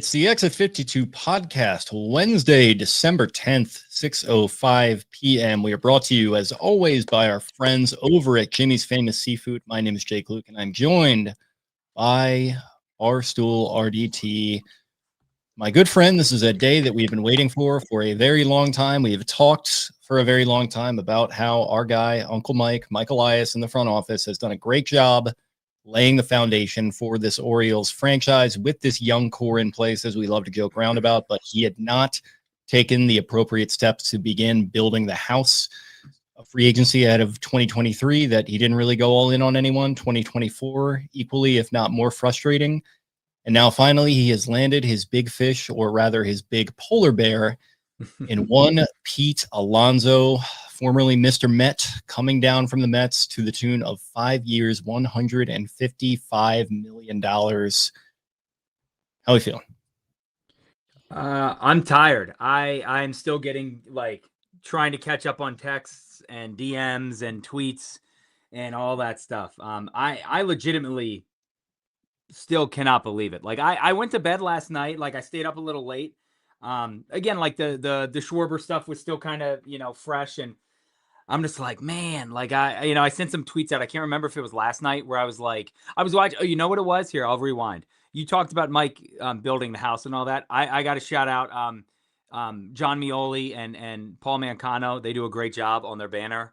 It's the Exit 52 podcast, Wednesday, December 10th, 6:05 p.m. We are brought to you, as always, by our friends over at Jimmy's Famous Seafood. My name is Jake Luke, and I'm joined by Barstool RDT. My good friend, this is a day that we've been waiting for a very long time. We have talked for a very long time about how our guy, Uncle Mike Elias in the front office, has done a great job laying the foundation for this Orioles franchise with this young core in place, as we love to joke around about, but he had not taken the appropriate steps to begin building the house. A free agency ahead of 2023 that he didn't really go all in on anyone. 2024, equally, if not more frustrating. And now finally he has landed his big fish, or rather his big polar bear, in one Pete Alonso, formerly Mr. Met, coming down from the Mets to the tune of 5 years, $155 million. How are you feeling? I'm tired. I'm still getting trying to catch up on texts and DMs and tweets and all that stuff. I legitimately still cannot believe it. I went to bed last night. I stayed up a little late. Again, the Schwarber stuff was still kind of, fresh, and I'm just like, man, I sent some tweets out. I can't remember if it was last night where I was watching. Oh, you know what it was? Here, I'll rewind. You talked about Mike building the house and all that. I got to shout out John Mioli and Paul Mancano. They do a great job on their banner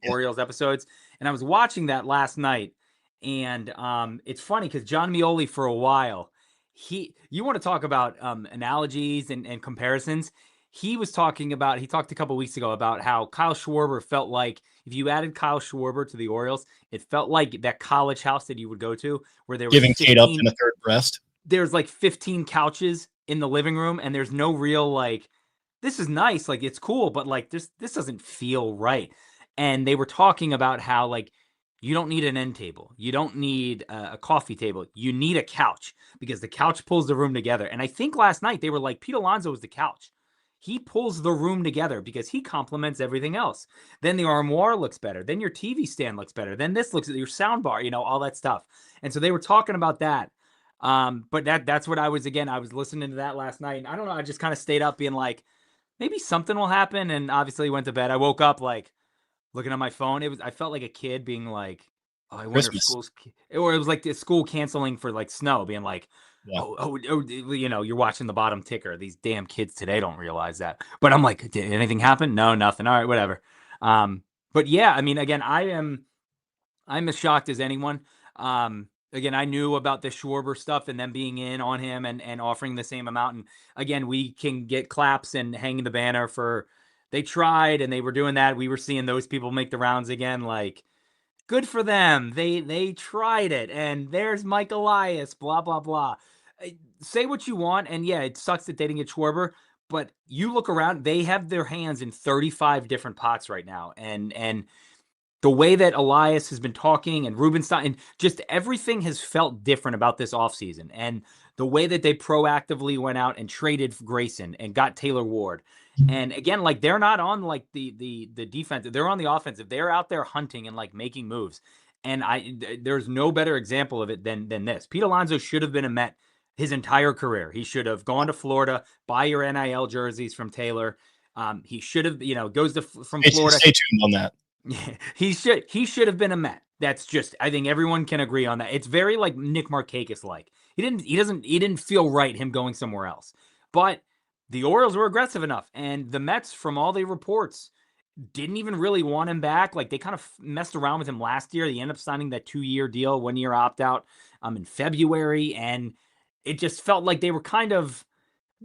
Orioles episodes. And I was watching that last night, and it's funny because John Mioli, for a while, you want to talk about analogies and comparisons. He talked a couple weeks ago about how Kyle Schwarber felt like if you added Kyle Schwarber to the Orioles, it felt like that college house that you would go to where there was giving Kate up in a third breast. There's 15 couches in the living room, and there's no real this is nice, it's cool, but this doesn't feel right. And they were talking about how you don't need an end table. You don't need a coffee table. You need a couch because the couch pulls the room together. And I think last night they were like, Pete Alonso was the couch. He pulls the room together because he complements everything else. Then the armoire looks better. Then your TV stand looks better. Then this looks at your sound bar, all that stuff. And so they were talking about that. But that's what I was listening to that last night. And I don't know, I just kind of stayed up being like, maybe something will happen. And obviously went to bed. I woke up looking at my phone. I felt like a kid being like, oh, I wonder if school's, or it was like the school canceling for snow, being like, yeah. Oh, you're watching the bottom ticker. These damn kids today don't realize that. But I'm like, did anything happen? No, nothing. All right, whatever. But yeah, I mean, again, I'm as shocked as anyone. Again, I knew about the Schwarber stuff and them being in on him and offering the same amount. And again, we can get claps and hanging the banner for they tried and they were doing that. We were seeing those people make the rounds again. Good for them. They tried it. And there's Mike Elias, blah, blah, blah. Say what you want. And yeah, it sucks that they didn't get Schwarber. But you look around, they have their hands in 35 different pots right now. And the way that Elias has been talking and Rubenstein, and just everything has felt different about this offseason. And the way that they proactively went out and traded Grayson and got Taylor Ward. And again, they're not on the defensive, they're on the offensive. They're out there hunting and making moves. And there's no better example of it than this. Pete Alonso should have been a Met his entire career. He should have gone to Florida, buy your NIL jerseys from Taylor. He should have, goes from Florida. Stay tuned on that. Yeah, he should have been a Met. That's just, I think everyone can agree on that. It's very Nick Markakis He didn't feel right him going somewhere else. But the Orioles were aggressive enough, and the Mets, from all the reports, didn't even really want him back. They kind of messed around with him last year. They ended up signing that 2-year deal, 1-year opt-out in February, and it just felt like they were kind of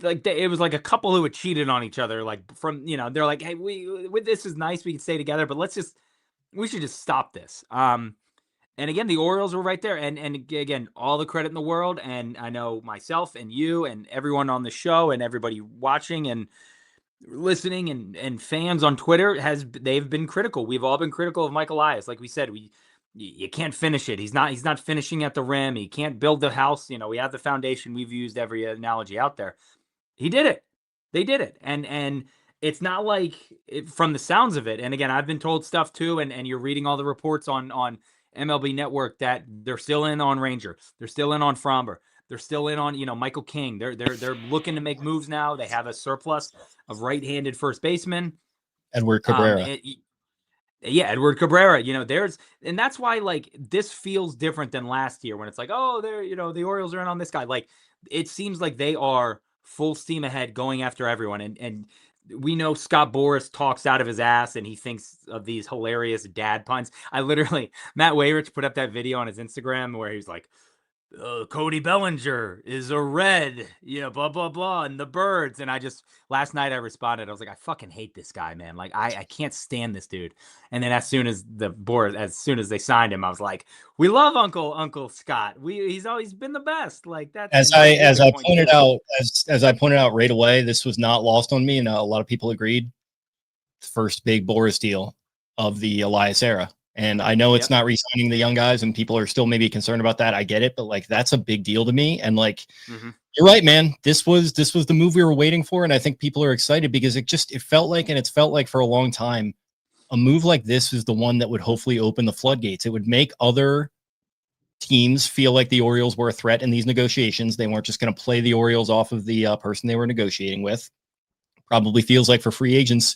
it was like a couple who had cheated on each other. They're like, hey, this is nice, we can stay together, but we should just stop this. And again, the Orioles were right there. And again, all the credit in the world. And I know myself and you and everyone on the show and everybody watching and listening and fans on Twitter they've been critical. We've all been critical of Mike Elias. Like we said, you can't finish it. He's not finishing at the rim. He can't build the house. We have the foundation. We've used every analogy out there. He did it. They did it. And it's not from the sounds of it. And again, I've been told stuff too. And you're reading all the reports on MLB Network that they're still in on Ranger. They're still in on Fromber. They're still in on, Michael King. They're looking to make moves now. They have a surplus of right-handed first baseman. Edward Cabrera. Yeah, Edward Cabrera, and that's why, like, this feels different than last year when it's like, oh, the Orioles are in on this guy. Like, it seems like they are full steam ahead going after everyone. And we know Scott Boras talks out of his ass and he thinks of these hilarious dad puns. Matt Wayrich put up that video on his Instagram where he's like, Cody Bellinger is a red, blah, blah, blah, and the birds. And last night I responded, I was like, I fucking hate this guy, man. Like, I can't stand this dude. And then as soon as they signed him, I was like, we love Uncle Scott. He's always been the best. Like, that's as I pointed out right away, this was not lost on me. And a lot of people agreed. First big Boris deal of the Elias era. And I know it's not re-signing the young guys and people are still maybe concerned about that. I get it, but like, that's a big deal to me. And like, you're right, man, this was the move we were waiting for. And I think people are excited because it's felt like for a long time, a move like this is the one that would hopefully open the floodgates. It would make other teams feel like the Orioles were a threat in these negotiations. They weren't just going to play the Orioles off of the person they were negotiating with. Probably feels like for free agents,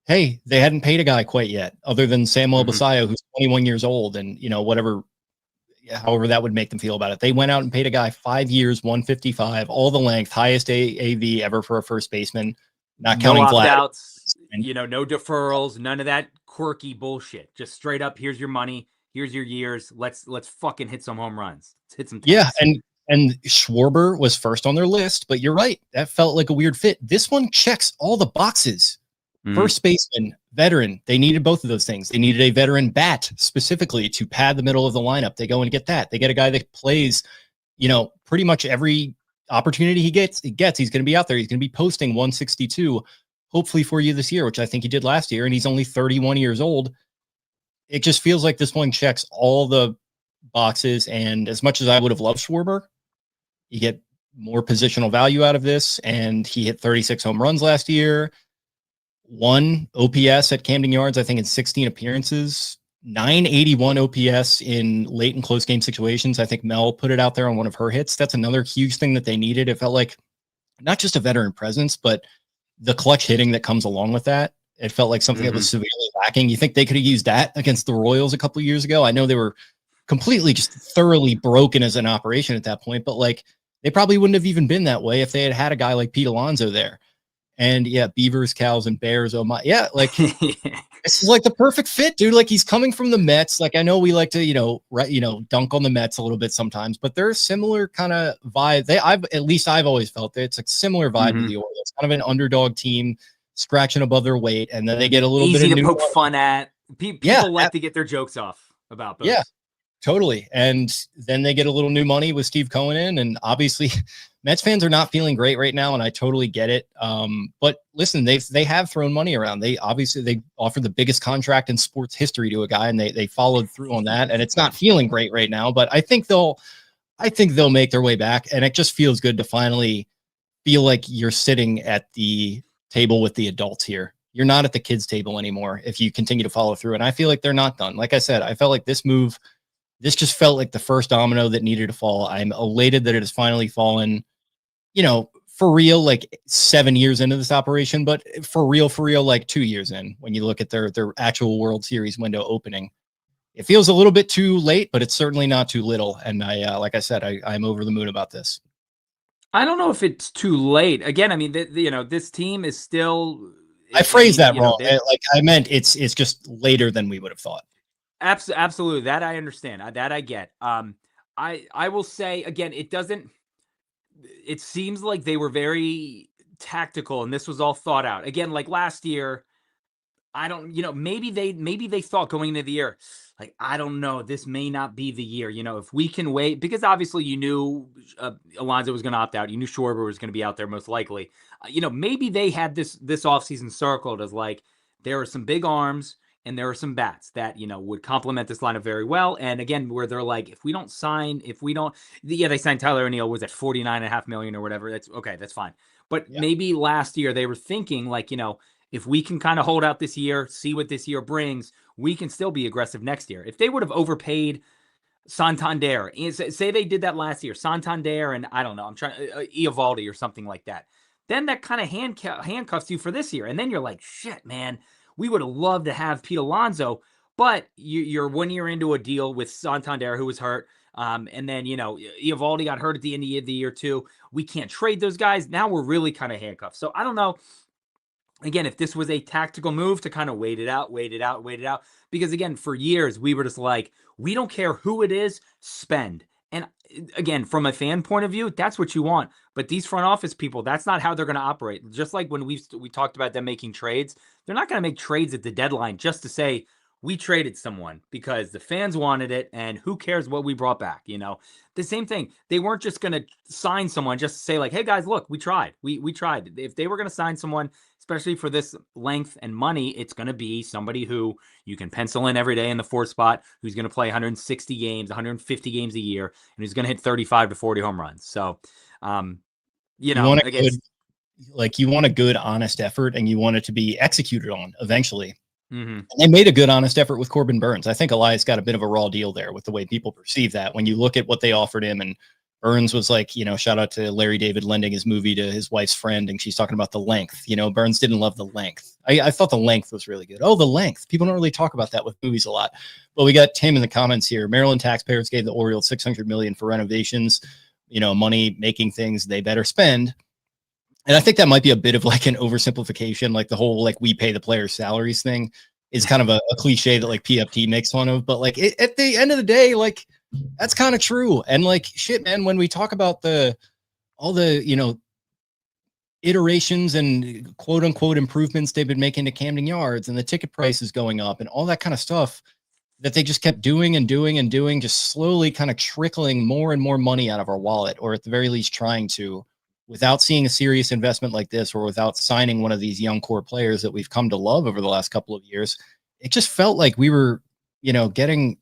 hey, they hadn't paid a guy quite yet, other than Samuel Basayo, who's 21 years old, and however that would make them feel about it. They went out and paid a guy 5 years, 155, all the length, highest AAV ever for a first baseman, not counting opt-outs, no deferrals, none of that quirky bullshit. Just straight up, here's your money, here's your years. Let's fucking hit some home runs. Let's hit some tanks. Yeah, and Schwarber was first on their list, but you're right, that felt like a weird fit. This one checks all the boxes. First baseman, veteran. They needed both of those things. They needed a veteran bat specifically to pad the middle of the lineup. They go and get that. They get a guy that plays, pretty much every opportunity he gets. He's going to be out there. He's going to be posting 162, hopefully for you this year, which I think he did last year. And he's only 31 years old. It just feels like this one checks all the boxes. And as much as I would have loved Schwarber, you get more positional value out of this. And he hit 36 home runs last year. 1 OPS at Camden Yards, I think, in 16 appearances, 981 OPS in late and close game situations. I think Mel put it out there on one of her hits. That's another huge thing that they needed. It felt like not just a veteran presence, but the clutch hitting that comes along with that. It felt like something that was severely lacking. You think they could have used that against the Royals a couple of years ago? I know they were completely just thoroughly broken as an operation at that point, but like they probably wouldn't have even been that way if they had had a guy like Pete Alonso there. And yeah, Beavers, Cows, and Bears. Oh my, yeah, like this is like the perfect fit, dude. Like he's coming from the Mets. Like I know we like to, dunk on the Mets a little bit sometimes, but they're a similar kind of vibe. I've always felt that it's a similar vibe to the Orioles, kind of an underdog team, scratching above their weight, and then they get a little easy bit to poke fun at. People like to get their jokes off about those. Yeah, totally. And then they get a little new money with Steve Cohen in, and obviously. Mets fans are not feeling great right now, and I totally get it. But listen, they have thrown money around. They offered the biggest contract in sports history to a guy, and they followed through on that. And it's not feeling great right now, but I think they'll make their way back. And it just feels good to finally feel like you're sitting at the table with the adults here. You're not at the kids' table anymore if you continue to follow through. And I feel like they're not done. Like I said, I felt like this just felt like the first domino that needed to fall. I'm elated that it has finally fallen. For real, like 7 years into this operation, but for real, like 2 years in, when you look at their actual World Series window opening, it feels a little bit too late, but it's certainly not too little. And like I said, I'm over the moon about this. I don't know if it's too late. Again, I mean, this team is still. I phrased that wrong. I meant it's just later than we would have thought. Absolutely. That I understand. That I get. I will say again, it seems like they were very tactical and this was all thought out. Again, like last year, I don't, maybe they thought going into the year, like, I don't know, this may not be the year, if we can wait, because obviously you knew Alonso was going to opt out. You knew Schwarber was going to be out there most likely. Maybe they had this offseason circled as like, there are some big arms and there are some bats that, would complement this lineup very well. And again, where they're like, they signed Tyler O'Neill, was at $49.5 million or whatever. That's okay. That's fine. But maybe last year they were thinking like, if we can kind of hold out this year, see what this year brings, we can still be aggressive next year. If they would have overpaid, Santander. Say they did that last year, Santander, and I don't know, I'm trying Eovaldi or something like that. Then that kind of handcuffs you for this year, and then you're like, shit, man, we would have loved to have Pete Alonso, but you're 1 year into a deal with Santander, who was hurt. And then, Eovaldi got hurt at the end of the year too. We can't trade those guys. Now we're really kind of handcuffed. So I don't know. Again, if this was a tactical move to kind of wait it out, because again, for years, we were just like, we don't care who it is, spend. And again, from a fan point of view, that's what you want. But these front office people, that's not how they're going to operate. Just like when we talked about them making trades, they're not going to make trades at the deadline just to say, we traded someone because the fans wanted it and who cares what we brought back, The same thing. They weren't just going to sign someone just to say like, hey guys, look, we tried. We tried. If they were going to sign someone, especially for this length and money, it's going to be somebody who you can pencil in every day in the fourth spot, who's going to play 160 games, 150 games a year, and who's going to hit 35 to 40 home runs. So, you want you want a good, honest effort, and you want it to be executed on eventually. Mm-hmm. And they made a good, honest effort with Corbin Burns. I think Elias got a bit of a raw deal there with the way people perceive that. When you look at what they offered him, and Burns was like, shout out to Larry David lending his movie to his wife's friend, and she's talking about the length. Burns didn't love the length. I thought the length was really good. Oh, the length. People don't really talk about that with movies a lot. Well, we got Tim in the comments here. Maryland taxpayers gave the Orioles $600 million for renovations. Money making things they better spend. And I think that might be a bit of like an oversimplification, like the whole, like, we pay the players' salaries thing is kind of a cliche that like PFT makes fun of. But like at the end of the day, like, that's kind of true. And like, shit, man, when we talk about all the iterations and quote unquote improvements they've been making to Camden Yards and the ticket prices going up and all that kind of stuff that they just kept doing and doing and doing, just slowly kind of trickling more and more money out of our wallet, or at the very least trying to, without seeing a serious investment like this, or without signing one of these young core players that we've come to love over the last couple of years. It just felt like we were, getting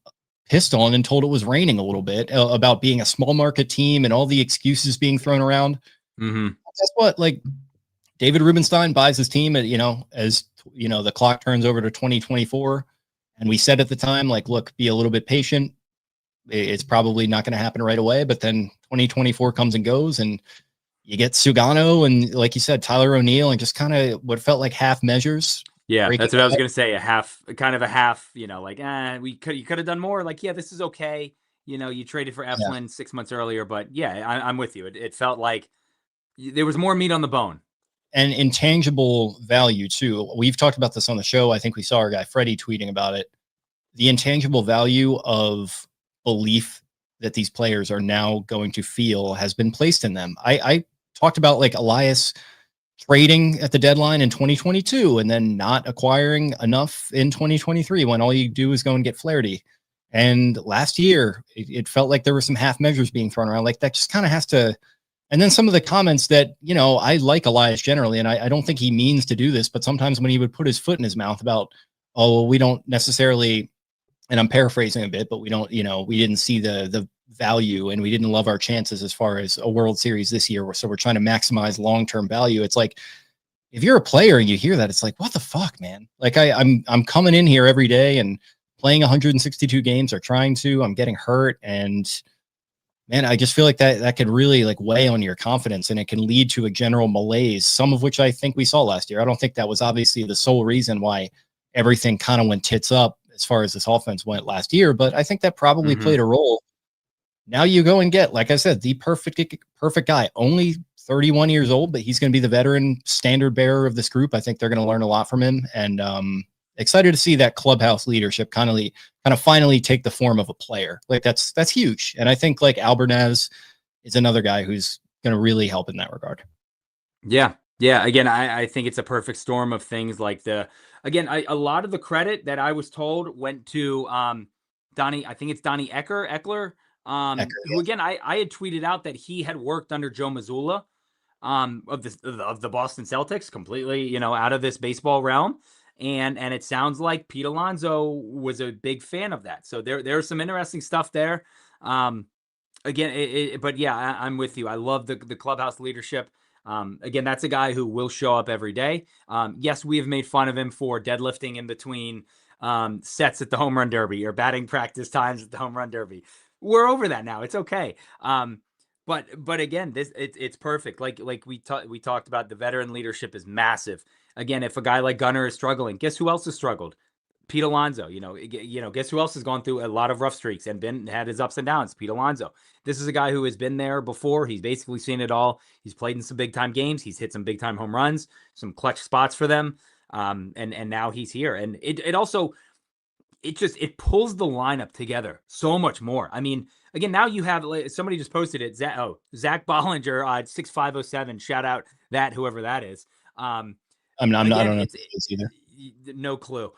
pissed on and told it was raining a little bit about being a small market team and all the excuses being thrown around. Mm-hmm. Guess what? Like, David Rubenstein buys his team at, as the clock turns over to 2024. And we said at the time, like, look, be a little bit patient. It's probably not going to happen right away, but then 2024 comes and goes, and you get Sugano and, like you said, Tyler O'Neill, and just kind of what felt like half measures. Yeah, that's what I was going to say. You could have done more. Like, yeah, this is okay. You traded for Eflin 6 months earlier, but yeah, I'm with you. It felt like there was more meat on the bone. And intangible value too. We've talked about this on the show. I think we saw our guy Freddie tweeting about it. The intangible value of belief that these players are now going to feel has been placed in them. I talked about like Elias trading at the deadline in 2022 and then not acquiring enough in 2023 when all you do is go and get Flaherty. And last year, it felt like there were some half measures being thrown around. Like, that just kind of has to. And then some of the comments that, I like Elias generally, and I don't think he means to do this, but sometimes when he would put his foot in his mouth about, oh, we don't necessarily, and I'm paraphrasing a bit, but we don't, we didn't see the value and we didn't love our chances as far as a World Series this year. So we're trying to maximize long-term value. It's like, if you're a player and you hear that, it's like, what the fuck, man? Like, I'm coming in here every day and playing 162 games, or trying to, I'm getting hurt. And man, I just feel like that could really like weigh on your confidence, and it can lead to a general malaise, some of which I think we saw last year. I don't think that was obviously the sole reason why everything kind of went tits up as far as this offense went last year, but I think that probably played a role. Now you go and get, like I said, the perfect guy, only 31 years old, but he's going to be the veteran standard bearer of this group. I think they're going to learn a lot from him, and excited to see that clubhouse leadership kind of finally take the form of a player. Like, that's huge. And I think like Albernaz is another guy who's going to really help in that regard. Yeah. Yeah. Again, I think it's a perfect storm of things like a lot of the credit that I was told went to Donnie. I think it's Donnie Eckler. Who again, I had tweeted out that he had worked under Joe Mazzulla of the Boston Celtics, completely, out of this baseball realm. And it sounds like Pete Alonso was a big fan of that. So there's some interesting stuff there. But yeah, I'm with you. I love the clubhouse leadership. Again, that's a guy who will show up every day. Yes, we have made fun of him for deadlifting in between sets at the home run derby, or batting practice times at the home run derby. we're over that now. It's okay. But again, it's perfect. Like we talked about, the veteran leadership is massive. Again, if a guy like Gunnar is struggling, guess who else has struggled? Pete Alonso. Guess who else has gone through a lot of rough streaks and had his ups and downs? Pete Alonso. This is a guy who has been there before. He's basically seen it all. He's played in some big time games. He's hit some big time home runs, some clutch spots for them. And now he's here. And it also, it pulls the lineup together so much more. I mean, again, now you have, somebody just posted it. Zach Bollinger, 6507. Shout out that, whoever that is. I don't know this either. No clue.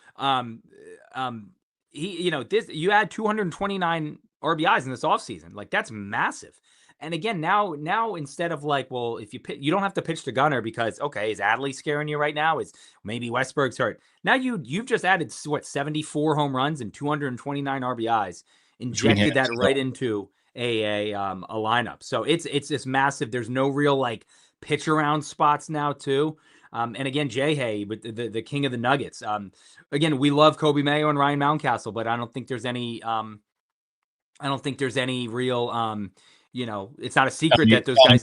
You add 229 RBIs in this offseason. Like, that's massive. And again, now instead of like, well, if you don't have to pitch to Gunnar because, okay, is Adley scaring you right now? Is maybe Westberg's hurt? Now you've just added 74 home runs and 229 RBIs, injected that right into a lineup. So it's just massive. There's no real like pitch around spots now too. And again, Jay with the king of the Nuggets. Again, we love Kobe Mayo and Ryan Mountcastle, but I don't think there's any real it's not a secret that those guys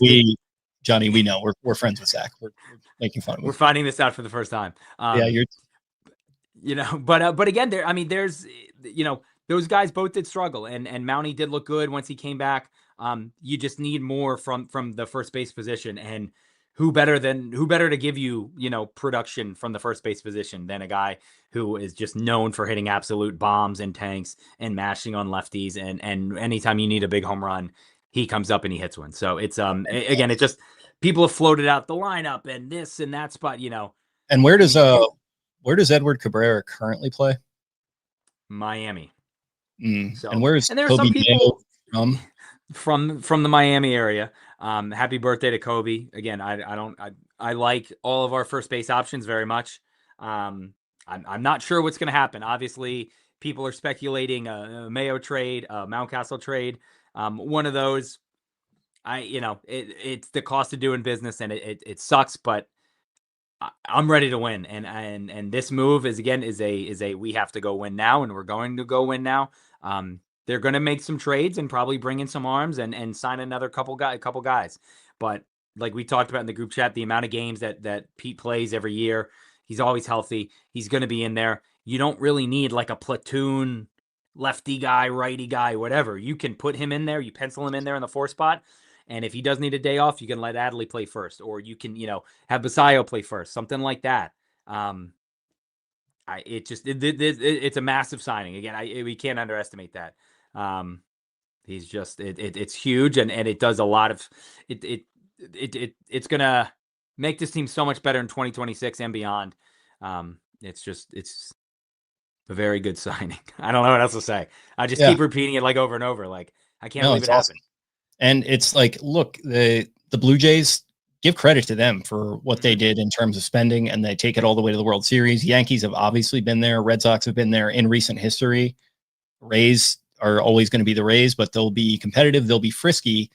Johnny, we know we're friends with Zach. We're making fun of him. We're finding this out for the first time. But again, there's those guys both did struggle, and Mountie did look good once he came back. You just need more from the first base position, and who better to give you, production from the first base position than a guy who is just known for hitting absolute bombs and tanks and mashing on lefties, and anytime you need a big home run, he comes up and he hits one. So it's again, it just, people have floated out the lineup and this and that spot, And where does Edward Cabrera currently play? Miami. So, and where is there Kobe are some people from the Miami area. Happy birthday to Kobe. Again, I like all of our first base options very much. I'm not sure what's going to happen. Obviously, people are speculating a Mayo trade, a Mountcastle trade. One of those, it's the cost of doing business, and it sucks, but I'm ready to win. And this move is a we have to go win now, and we're going to go win now. They're going to make some trades and probably bring in some arms and sign another couple guys. But like we talked about in the group chat, the amount of games that Pete plays every year, he's always healthy. He's going to be in there. You don't really need like a platoon lefty guy, righty guy, whatever. You can put him in there. You pencil him in there in the 4 spot. And if he does need a day off, you can let Adley play first, or you can, have Basayo play first, something like that. It's a massive signing. Again, we can't underestimate that. He's just, it's huge, and it does a lot of it's going to make this team so much better in 2026 and beyond. It's a very good signing. I don't know what else to say. I just keep repeating it like over and over. Like, I can't believe it happened. And it's like, look, the Blue Jays, give credit to them for what they did in terms of spending, and they take it all the way to the World Series. Yankees have obviously been there. Red Sox have been there in recent history. Rays are always going to be the Rays, but they'll be competitive. They'll be frisky.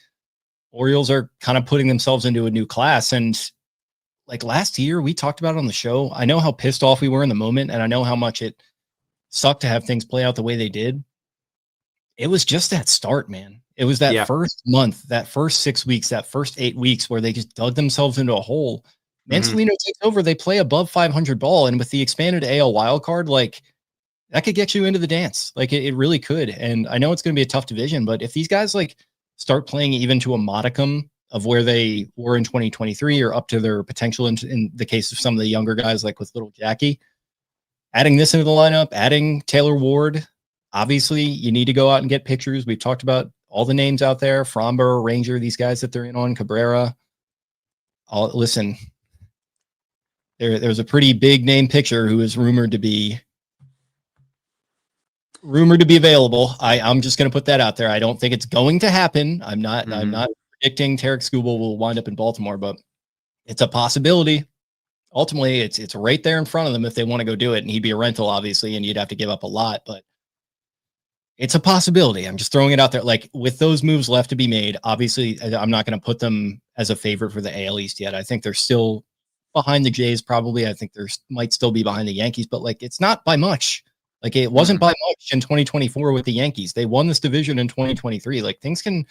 Orioles are kind of putting themselves into a new class. And like last year, we talked about it on the show. I know how pissed off we were in the moment, and I know how much it sucked to have things play out the way they did. It was just that start, man. It was that first month, that first 6 weeks, that first 8 weeks where they just dug themselves into a hole. Mansolino takes over. They play above 500 ball. And with the expanded AL wildcard, like, that could get you into the dance. Like, it really could. And I know it's going to be a tough division, but if these guys like start playing even to a modicum of where they were in 2023 or up to their potential in the case of some of the younger guys, like with little Jackie, adding this into the lineup, adding Taylor Ward, obviously you need to go out and get pitchers. We've talked about all the names out there, Fromber, Ranger, these guys that they're in on, Cabrera. Listen, there's a pretty big name pitcher who is rumored to be available. I'm just going to put that out there. I don't think it's going to happen. I'm not predicting Tarek Skubal will wind up in Baltimore, but it's a possibility. Ultimately, it's right there in front of them if they want to go do it, and he'd be a rental, obviously, and you'd have to give up a lot, but it's a possibility. I'm just throwing it out there. Like, with those moves left to be made, obviously, I'm not going to put them as a favorite for the AL East yet. I think they're still behind the Jays, probably. I think they might still be behind the Yankees, but like, it's not by much. Like, it wasn't by much in 2024 with the Yankees. They won this division in 2023. Like, things can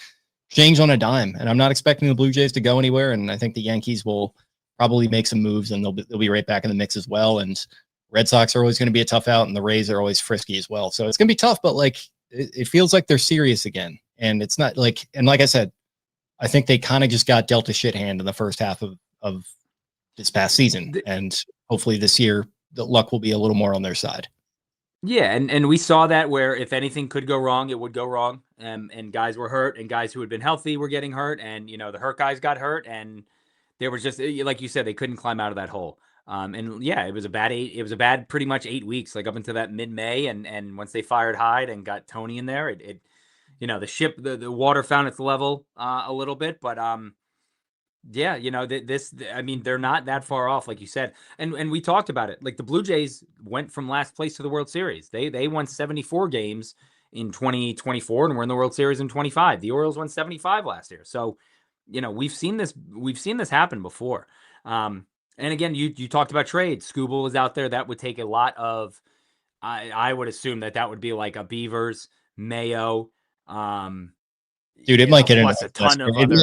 change on a dime, and I'm not expecting the Blue Jays to go anywhere. And I think the Yankees will probably make some moves, and they'll be right back in the mix as well. And Red Sox are always going to be a tough out, and the Rays are always frisky as well. So it's going to be tough, but like, it feels like they're serious again. And it's not like, and like I said, I think they kind of just got dealt a shit hand in the first half of this past season. And hopefully this year, the luck will be a little more on their side. Yeah, and we saw that where if anything could go wrong, it would go wrong. And guys were hurt, and guys who had been healthy were getting hurt, and the hurt guys got hurt, and there was just, like you said, they couldn't climb out of that hole. And yeah, it was a bad pretty much 8 weeks, like up into that mid-May, and once they fired Hyde and got Tony in there, it the water found its level a little bit, but yeah, I mean, they're not that far off, like you said. And we talked about it. Like, the Blue Jays went from last place to the World Series. They won 74 games in 2024 and were in the World Series in 25. The Orioles won 75 last year. So, we've seen this happen before. And again, you talked about trades. Scooble was out there. That would take a lot of, I would assume that would be like a Beavers, Mayo, dude, it might get into a ton of other.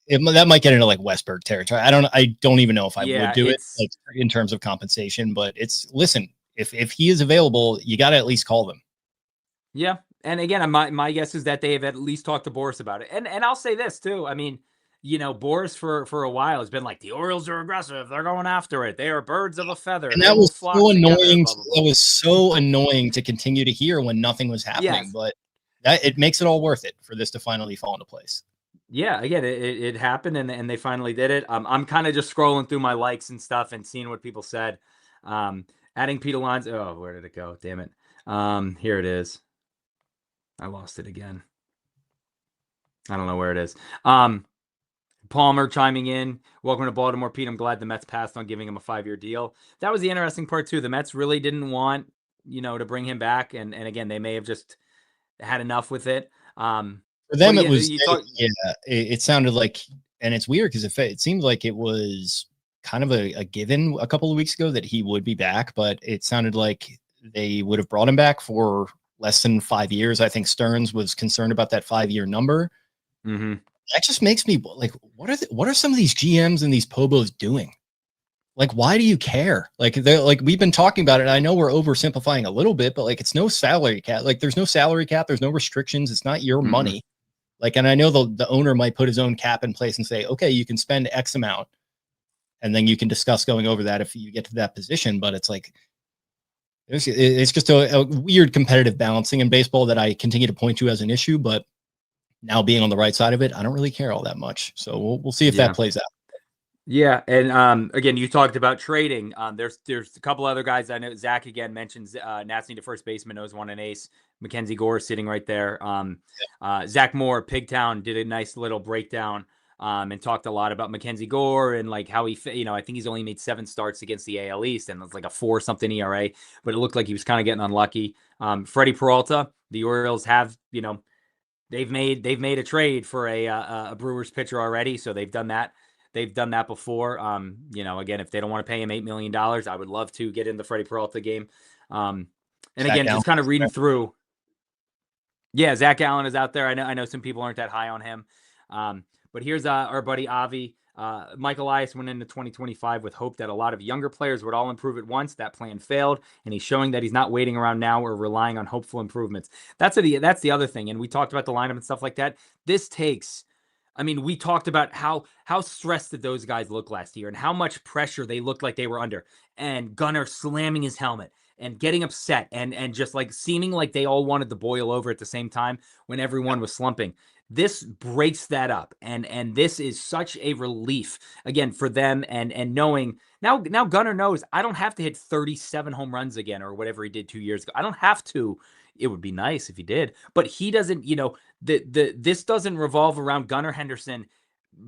That might get into like Westberg territory. I don't even know if I would do it, like, in terms of compensation, but listen, if he is available, you got to at least call them. Yeah. And again, my guess is that they have at least talked to Boris about it. And I'll say this too. I mean, Boris for a while has been like, the Orioles are aggressive. They're going after it. They are birds of a feather. And that was so annoying. That was so annoying to continue to hear when nothing was happening, yes. But it makes it all worth it for this to finally fall into place. Yeah, again, it happened, and they finally did it. I'm kind of just scrolling through my likes and stuff and seeing what people said. Adding Pete Alonso. Oh, where did it go? Damn it. Here it is. I lost it again. I don't know where it is. Palmer chiming in. Welcome to Baltimore, Pete. I'm glad the Mets passed on giving him a 5-year deal. That was the interesting part too. The Mets really didn't want, to bring him back, and again, they may have just had enough with it. For them, it was, it sounded like, and it's weird because it seemed like it was kind of a given a couple of weeks ago that he would be back, but it sounded like they would have brought him back for less than 5 years. I think Stearns was concerned about that 5-year number. Mm-hmm. That just makes me like, what are some of these GMs and these Pobos doing? Like, why do you care? Like, we've been talking about it. I know we're oversimplifying a little bit, but like, it's no salary cap. Like, there's no salary cap. There's no restrictions. It's not your money. Like, and I know the owner might put his own cap in place and say, okay, you can spend X amount, and then you can discuss going over that if you get to that position. But it's like, it's just a weird competitive balancing in baseball that I continue to point to as an issue. But now being on the right side of it, I don't really care all that much. So we'll see if that plays out. Yeah, and again, you talked about trading. There's a couple other guys I know. Zach again mentions Nats need a first baseman, knows one an ace. Mackenzie Gore sitting right there. Zach Moore, Pigtown, did a nice little breakdown and talked a lot about Mackenzie Gore and like how he, I think he's only made 7 starts against the AL East and it's like a 4-something ERA, but it looked like he was kind of getting unlucky. Freddie Peralta, the Orioles have, they've made a trade for a Brewers pitcher already, so they've done that. They've done that before. Again, if they don't want to pay him $8 million, I would love to get in the Freddie Peralta game. And again, just kind of reading through. Yeah, Zach Allen is out there. I know some people aren't that high on him. But here's our buddy Avi. Mike Elias went into 2025 with hope that a lot of younger players would all improve at once. That plan failed, and he's showing that he's not waiting around now or relying on hopeful improvements. That's the other thing. And we talked about the lineup and stuff like that. This takes... I mean, we talked about how stressed did those guys look last year and how much pressure they looked like they were under. And Gunnar slamming his helmet and getting upset and just like seeming like they all wanted to boil over at the same time when everyone was slumping. This breaks that up. And this is such a relief, again, for them and knowing now Gunnar knows I don't have to hit 37 home runs again or whatever he did 2 years ago. I don't have to. It would be nice if he did, but he doesn't, this doesn't revolve around Gunnar Henderson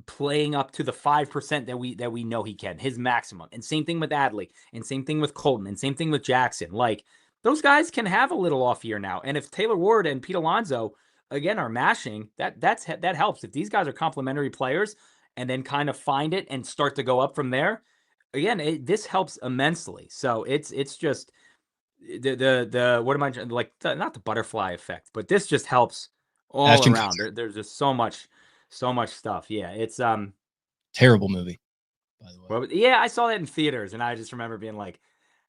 playing up to the 5% that we know he can, his maximum. And same thing with Adley, and same thing with Colton, and same thing with Jackson. Like, those guys can have a little off year now. And if Taylor Ward and Pete Alonso again are mashing, that helps. If these guys are complementary players and then kind of find it and start to go up from there, again, this helps immensely. So it's just the what am I like? Not the butterfly effect, but this just helps all Ashton around. Kutcher, There's just so much stuff. Yeah, it's terrible movie, by the way. well, yeah, I saw that in theaters, and I just remember being like,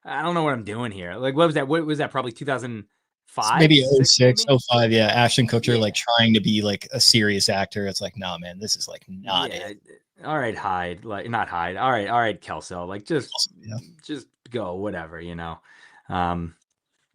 I don't know what I'm doing here. Like, what was that? What was that? Probably 2005, Maybe oh six, six, maybe. oh five. Yeah, Ashton Kutcher Yeah, like trying to be like a serious actor. It's like, nah, man, this is like not yeah. it. All right, Hyde. Like, not Hyde. All right, Kelso. Like, Yeah. just go, whatever, Um,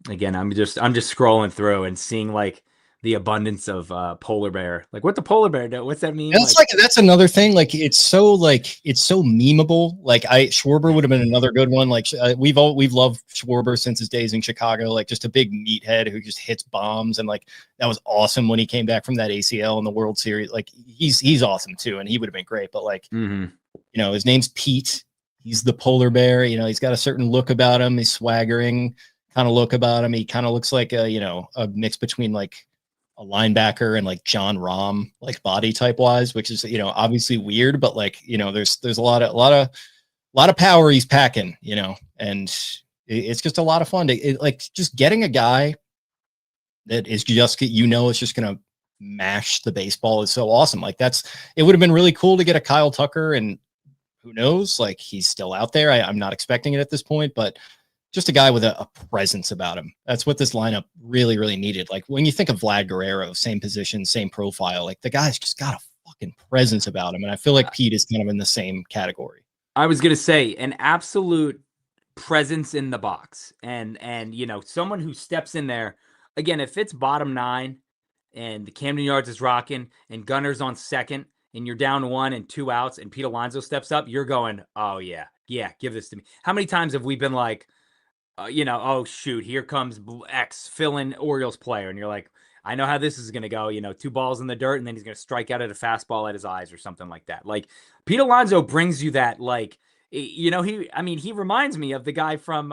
Again, I'm just scrolling through and seeing like the abundance of polar bear. Like, what the polar bear do? What's that mean? That's Like, like that's another thing. Like it's so memeable. Like Schwarber would have been another good one. Like we've loved Schwarber since his days in Chicago. Like just a big meathead who just hits bombs, and like that was awesome when he came back from that ACL in the World Series. Like he's awesome too, and he would have been great. But like his name's Pete. He's the polar bear. He's got a certain look about him. He's swaggering kind of look about him. He kind of looks like a mix between like a linebacker and like John Rahm, like body type wise, which is obviously weird, but like there's a lot of power he's packing, and it's just a lot of fun to like just getting a guy that is just it's just gonna mash the baseball is so awesome. Like it would have been really cool to get a Kyle Tucker, and who knows, like he's still out there. I'm not expecting it at this point, but just a guy with a presence about him. That's what this lineup really, really needed. Like when you think of Vlad Guerrero, same position, same profile, like the guy's just got a fucking presence about him. And I feel like Pete is kind of in the same category. I was gonna say an absolute presence in the box, and someone who steps in there again. If it's bottom nine, and the Camden Yards is rocking, and Gunner's on second, and you're down 1 and 2 outs, and Pete Alonso steps up, you're going, oh yeah, give this to me. How many times have we been like, oh shoot, here comes X fill-in Orioles player, and you're like, I know how this is going to go. 2 balls in the dirt, and then he's going to strike out at a fastball at his eyes or something like that. Like Pete Alonso brings you that, like, he reminds me of the guy from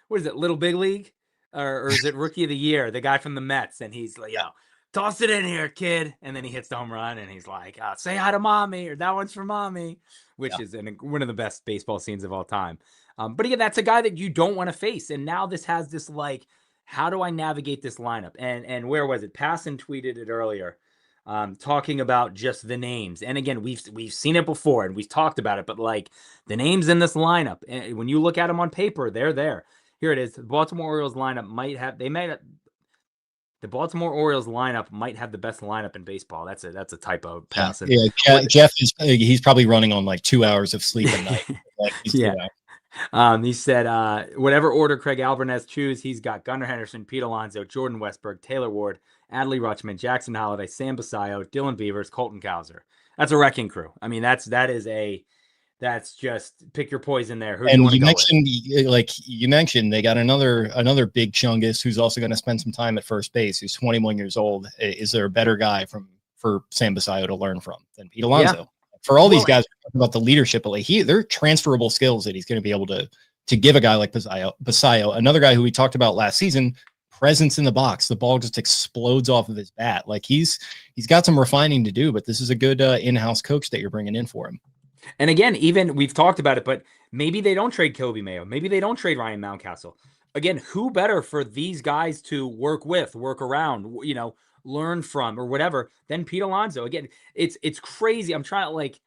what is it, Little Big League, or is it Rookie of the Year, the guy from the Mets, and he's like, toss it in here, kid, and then he hits the home run, and he's like, say hi to mommy, or that one's for mommy, which is one of the best baseball scenes of all time. But again, that's a guy that you don't want to face. And now this has this like, how do I navigate this lineup? And where was it? Passon tweeted it earlier, talking about just the names. And again, we've seen it before and we've talked about it, but like the names in this lineup, and when you look at them on paper, they're there. Here it is. The Baltimore Orioles lineup the Baltimore Orioles lineup might have the best lineup in baseball. That's a typo, Passon. Yeah, Jeff he's probably running on like 2 hours of sleep a night. Like he said, whatever order Craig Alvarez choose, he's got Gunnar Henderson, Pete Alonso, Jordan Westberg, Taylor Ward, Adley Rutschman, Jackson Holliday, Sam Basayo, Dylan Beavers, Colton Cowser. That's a wrecking crew. I mean, that's just pick your poison there. Who and you mentioned they got another big chungus who's also going to spend some time at first base, who's 21 years old. Is there a better guy for Sam Basayo to learn from than Pete Alonso? Yeah. For all these guys about the leadership, but like they're transferable skills that he's going to be able to give a guy like Basayo, another guy who we talked about last season, presence in the box. The ball just explodes off of his bat. Like he's got some refining to do, but this is a good in-house coach that you're bringing in for him. And again, even we've talked about it, but maybe they don't trade Kobe Mayo. Maybe they don't trade Ryan Mountcastle. Again, who better for these guys to work with, work around, learn from or whatever than Pete Alonso? Again, it's crazy. I'm trying to like,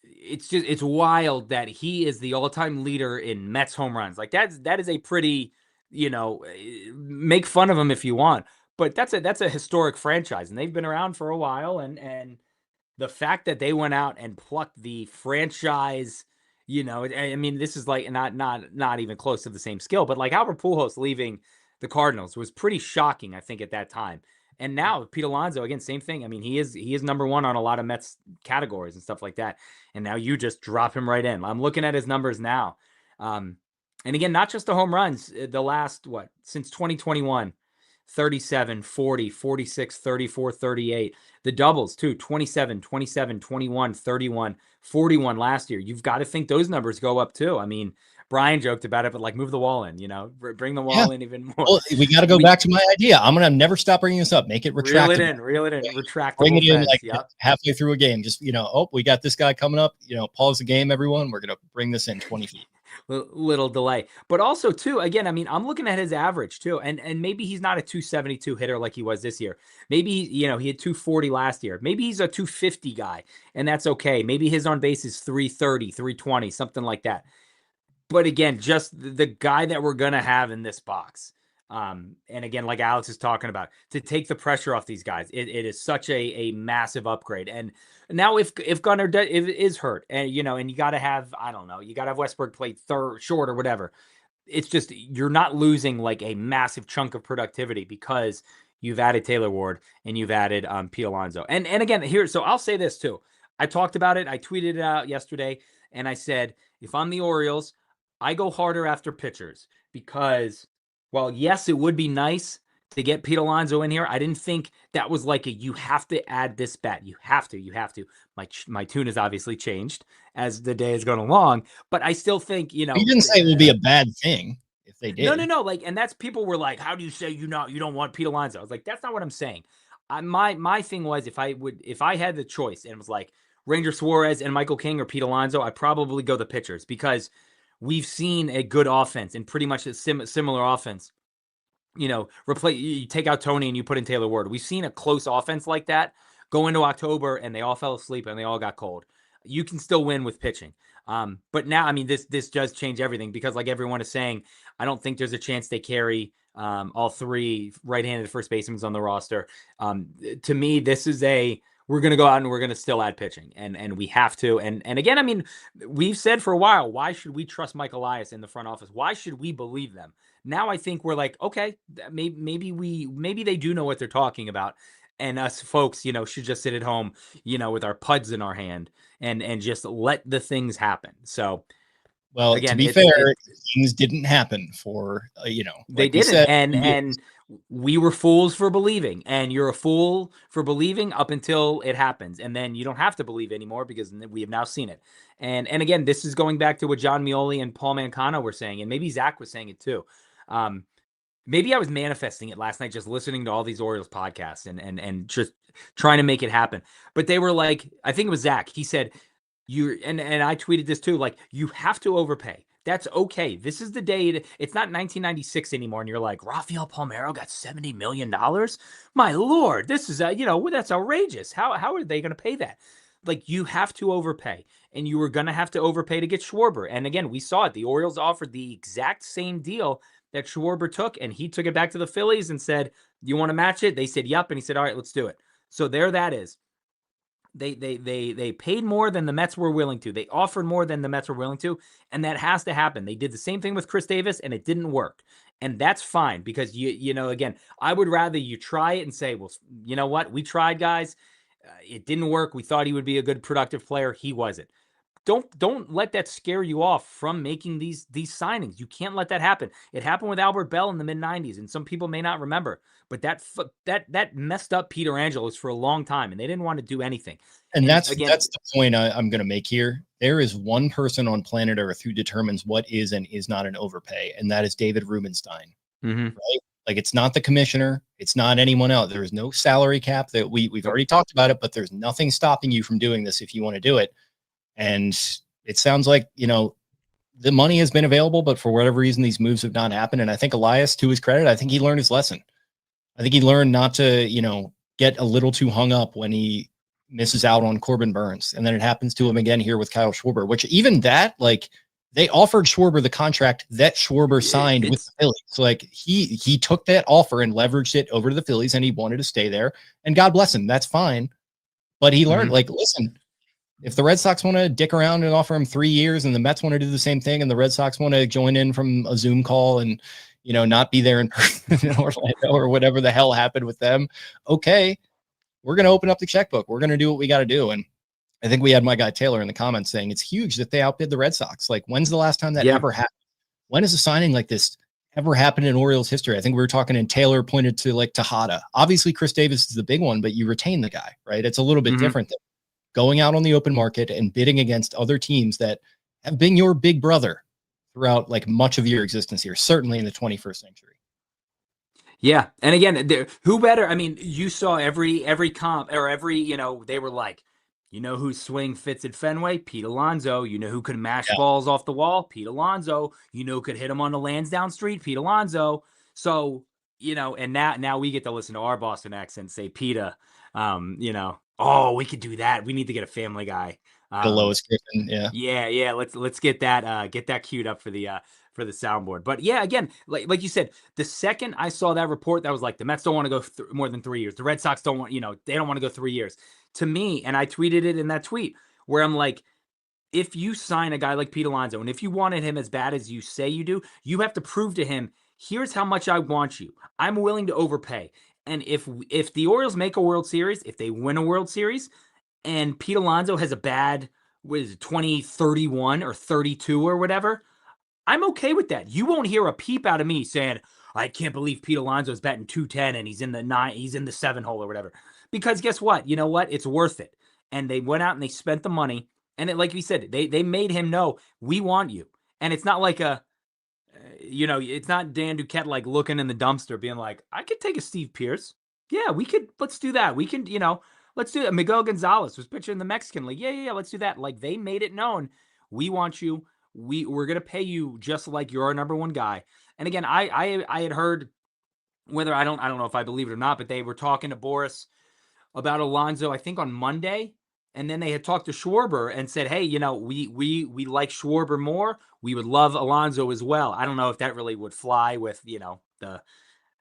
it's wild that he is the all-time leader in Mets home runs. Like that is a pretty, make fun of him if you want, but that's a historic franchise and they've been around for a while. And the fact that they went out and plucked the franchise, I mean, this is like not even close to the same skill, but like Albert Pujols leaving the Cardinals was pretty shocking, I think, at that time. And now Pete Alonso, again, same thing. I mean, he is number one on a lot of Mets categories and stuff like that. And now you just drop him right in. I'm looking at his numbers now. And again, not just the home runs, the last, since 2021, 37, 40, 46, 34, 38. The doubles too, 27, 27, 21, 31, 41 last year. You've got to think those numbers go up too. I mean, Brian joked about it, but like move the wall in, bring the wall in even more. Well, we got to go back to my idea. I'm going to never stop bringing this up. Make it retractable. Reel it in, retractable. Bring it in like halfway through a game. Just, we got this guy coming up, pause the game, everyone. We're going to bring this in 20 feet. little delay. But also too, again, I mean, I'm looking at his average too, and maybe he's not a 272 hitter like he was this year. Maybe he had 240 last year. Maybe he's a 250 guy, and that's okay. Maybe his on base is 330, 320, something like that. But again, just the guy that we're gonna have in this box. And again, like Alex is talking about, to take the pressure off these guys, it is such a massive upgrade. And now if Gunnar is hurt, and and you got to have, I don't know, you got to have Westberg play third, short, or whatever. It's just, you're not losing like a massive chunk of productivity because you've added Taylor Ward and you've added Pete Alonso. And again, here, so I'll say this too. I talked about it. I tweeted it out yesterday, and I said, if I'm the Orioles, I go harder after pitchers because, well, yes, it would be nice to get Pete Alonso in here. I didn't think that was like you have to add this bat. You have to. My tune has obviously changed as the day has gone along, but I still think, You didn't say it would be a bad thing if they did. No. Like, and that's, people were like, how do you say you don't want Pete Alonso? I was like, that's not what I'm saying. My thing was, if I had the choice and it was like Ranger Suarez and Michael King or Pete Alonso, I'd probably go the pitchers, because we've seen a good offense and pretty much a similar offense. Replace, you take out Tony and you put in Taylor Ward. We've seen a close offense like that go into October, and they all fell asleep and they all got cold. You can still win with pitching. But now, I mean, this does change everything, because like everyone is saying, I don't think there's a chance they carry all three right-handed first basemen on the roster. To me, this is we're going to go out and we're going to still add pitching, and we have to. And again, I mean, we've said for a while, why should we trust Mike Elias in the front office? Why should we believe them? Now I think we're like, okay, maybe they do know what they're talking about. And us folks, should just sit at home, with our puds in our hand and just let the things happen. So, well, again, to be fair, things didn't happen for, they like didn't. said, and we were fools for believing, and you're a fool for believing up until it happens. And then you don't have to believe anymore, because we have now seen it. And again, this is going back to what John Mioli and Paul Mancano were saying, and maybe Zach was saying it too. Maybe I was manifesting it last night, just listening to all these Orioles podcasts and just trying to make it happen. But they were like, I think it was Zach. He said, and I tweeted this too, like, you have to overpay. That's okay. This is the day. It's not 1996 anymore. And you're like, Rafael Palmeiro got $70 million. My Lord, this is, that's outrageous. How are they going to pay that? Like, you have to overpay, and you were going to have to overpay to get Schwarber. And again, we saw it. The Orioles offered the exact same deal that Schwarber took, and he took it back to the Phillies and said, you want to match it? They said, yep. And he said, all right, let's do it. So there that is. They paid more than the Mets were willing to. They offered more than the Mets were willing to, and that has to happen. They did the same thing with Chris Davis, and it didn't work. And that's fine, because again, I would rather you try it and say, well, you know what? We tried, guys. It didn't work. We thought he would be a good, productive player. He wasn't. Don't let that scare you off from making these signings. You can't let that happen. It happened with Albert Bell in the mid-90s, and some people may not remember, but that messed up Peter Angelos for a long time, and they didn't want to do anything. And that's the point I'm going to make here. There is one person on planet Earth who determines what is and is not an overpay, and that is David Rubenstein. Mm-hmm. Right? Like, it's not the commissioner. It's not anyone else. There is no salary cap. That we've already talked about it, but there's nothing stopping you from doing this if you want to do it. And it sounds like, the money has been available, but for whatever reason, these moves have not happened. And I think Elias, to his credit, I think he learned his lesson. I think he learned not to, get a little too hung up when he misses out on Corbin Burns. And then it happens to him again here with Kyle Schwarber, which even that, like, they offered Schwarber the contract that Schwarber signed with the Phillies. So, like, he took that offer and leveraged it over to the Phillies, and he wanted to stay there. And God bless him. That's fine. But he learned, like, listen, if the Red Sox want to dick around and offer him 3 years, and the Mets want to do the same thing, and the Red Sox want to join in from a Zoom call and, not be there in person in Orlando or whatever the hell happened with them, okay, we're going to open up the checkbook. We're going to do what we got to do. And I think we had my guy Taylor in the comments saying it's huge that they outbid the Red Sox. Like, when's the last time that ever happened? When has a signing like this ever happened in Orioles history? I think we were talking, and Taylor pointed to, like, Tejada. Obviously, Chris Davis is the big one, but you retain the guy, right? It's a little bit different than going out on the open market and bidding against other teams that have been your big brother throughout, like, much of your existence here, certainly in the 21st century. Yeah. And again, who better? I mean, you saw every comp, or every, they were like, You know whose swing fits at Fenway? Pete Alonso. You know who could mash Yeah. balls off the wall? Pete Alonso. You know who could hit them on the Lansdowne Street? Pete Alonso. So, and now we get to listen to our Boston accent say PETA. Oh, we could do that. We need to get a Family Guy. The Lois Griffin. Yeah. Yeah. Let's get that queued up for the soundboard. But yeah, again, like you said, the second I saw that report, that was like the Mets don't want to go more than 3 years. The Red Sox don't want, they don't want to go 3 years. To me, and I tweeted it in that tweet where I'm like, if you sign a guy like Pete Alonso, and if you wanted him as bad as you say you do, you have to prove to him, here's how much I want you. I'm willing to overpay. And if the Orioles make a World Series, if they win a World Series, and Pete Alonso has a bad, 2031 or 32 or whatever, I'm okay with that. You won't hear a peep out of me saying, I can't believe Pete Alonso's batting 210 and he's in the 7 hole or whatever. Because guess what? You know what? It's worth it. And they went out and they spent the money. And like we said, they made him know, we want you. And it's not like it's not Dan Duquette like looking in the dumpster being like, I could take a Steve Pearce. Yeah, let's do that. We can, let's do that. Miguel Gonzalez was pitching in the Mexican League. Yeah, let's do that. Like, they made it known, we want you. We're gonna pay you just like you're our number one guy. And again, I had heard, whether I don't know if I believe it or not, but they were talking to Boris about Alonso, I think on Monday, and then they had talked to Schwarber and said, hey, we like Schwarber more. We would love Alonso as well. I don't know if that really would fly with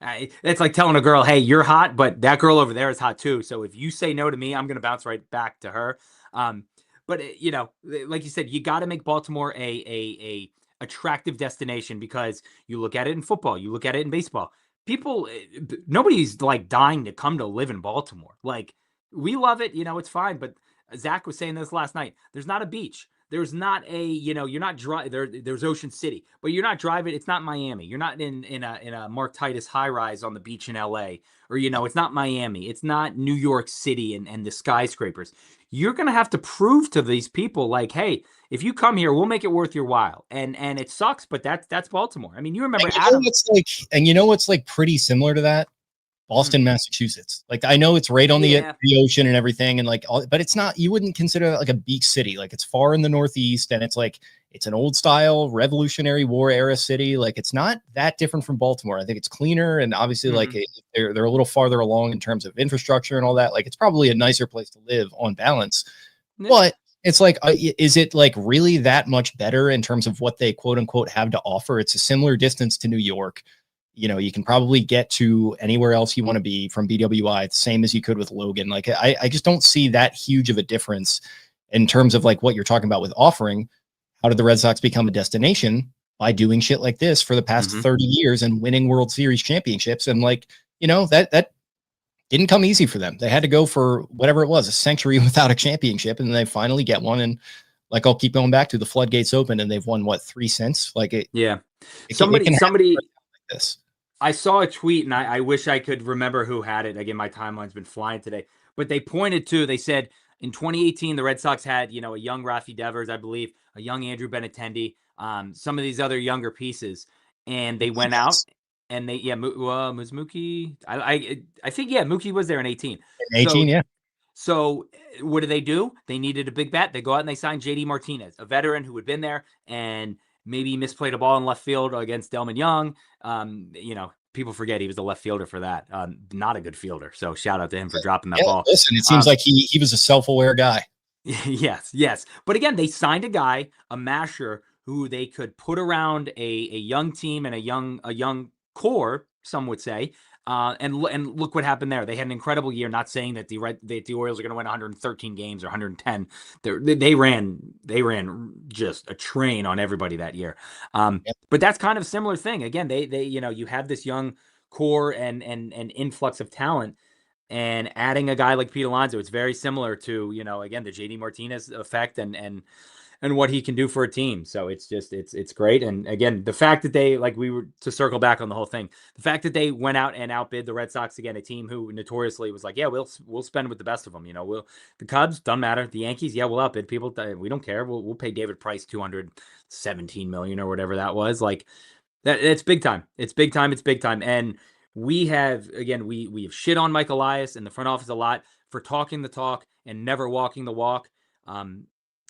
it's like telling a girl, hey, you're hot, but that girl over there is hot too. So if you say no to me, I'm going to bounce right back to her. But like you said, you got to make Baltimore a attractive destination, because you look at it in football, you look at it in baseball. People, nobody's like dying to come to live in Baltimore. Like, we love it, it's fine. But Zach was saying this last night. There's not a beach. There's not you're not there's Ocean City, but you're not driving. It's not Miami. You're not in a Mark Titus high rise on the beach in LA, or, it's not Miami. It's not New York City and the skyscrapers. You're going to have to prove to these people, like, hey, if you come here, we'll make it worth your while. And it sucks, but that's Baltimore. I mean, you remember Adam. What's like pretty similar to that? Boston, Massachusetts. Like, I know it's right on the ocean and everything, and like, but it's not. You wouldn't consider it like a beach city. Like, it's far in the Northeast, and it's like it's an old style Revolutionary War era city. Like, it's not that different from Baltimore. I think it's cleaner, and obviously, like, they're a little farther along in terms of infrastructure and all that. Like, it's probably a nicer place to live on balance. But it's like, is it like really that much better in terms of what they quote unquote have to offer? It's a similar distance to New York. You can probably get to anywhere else you want to be from BWI, the same as you could with Logan. Like, I just don't see that huge of a difference in terms of like what you're talking about with offering. How did the Red Sox become a destination? By doing shit like this for the past 30 years and winning World Series championships. And like, that didn't come easy for them. They had to go for whatever it was, a century without a championship. And they finally get one. And like, I'll keep going back to the floodgates open, and they've won what, 3 cents? Like, it. Yeah. Somebody Like this. I saw a tweet, and I wish I could remember who had it. Again, my timeline's been flying today. But they said in 2018, the Red Sox had, a young Rafi Devers, I believe, a young Andrew Benintendi, some of these other younger pieces. And they went out and was Mookie. I think, Mookie was there in 18. In 18, So what do? They needed a big bat. They go out and they signed JD Martinez, a veteran who had been there and maybe misplayed a ball in left field against Delman Young. People forget he was the left fielder for that. Not a good fielder. So shout out to him for dropping that ball. Listen, it seems like he was a self-aware guy. Yes. But again, they signed a guy, a masher, who they could put around a young team and a young core, some would say. And look what happened there. They had an incredible year. Not saying that the Orioles are going to win 113 games or 110. They ran just a train on everybody that year. But that's kind of a similar thing. Again, they you have this young core and influx of talent, and adding a guy like Pete Alonso, it's very similar to again, the JD Martinez effect and what he can do for a team. So it's great. And again, the fact that they, like, we were to circle back on the whole thing, the fact that they went out and outbid the Red Sox, again, a team who notoriously was like, yeah, we'll spend with the best of them. The Cubs, doesn't matter. The Yankees, yeah, we'll outbid people. We don't care. We'll pay David Price $217 million or whatever that was. Like, that, it's big time. It's big time. And we have shit on Mike Elias in the front office a lot for talking the talk and never walking the walk. And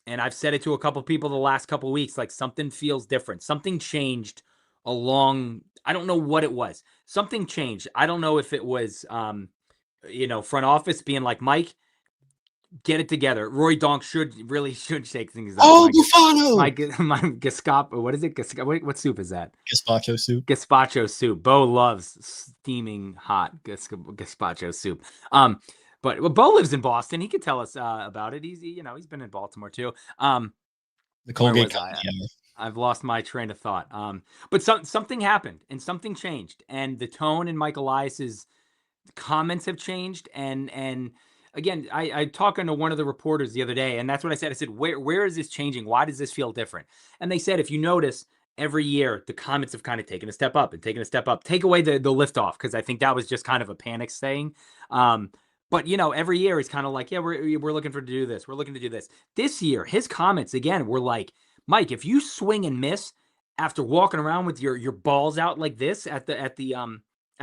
I've said it to a couple people the last couple of weeks, like something feels different. Something changed I don't know what it was. Something changed. I don't know if it was, front office being like, Mike, get it together. Roy Donk should shake things up. Oh, Buffano! My Gestapo. What is it? What soup is that? Gazpacho soup. Gazpacho soup. Bo loves steaming hot gazpacho soup. But Bo lives in Boston. He could tell us about it. He's been in Baltimore too. The Colgate Company. I've lost my train of thought. But something happened and something changed, and the tone in Mike Elias's comments have changed. And again, I talking to one of the reporters the other day, and that's what I said. I said, where is this changing? Why does this feel different? And they said, if you notice, every year the comments have kind of taken a step up and taken a step up. Take away the lift off, because I think that was just kind of a panic saying. But every year he's kind of like, yeah, we're looking to do this. We're looking to do this. This year, his comments again were like, Mike, if you swing and miss after walking around with your balls out like this at the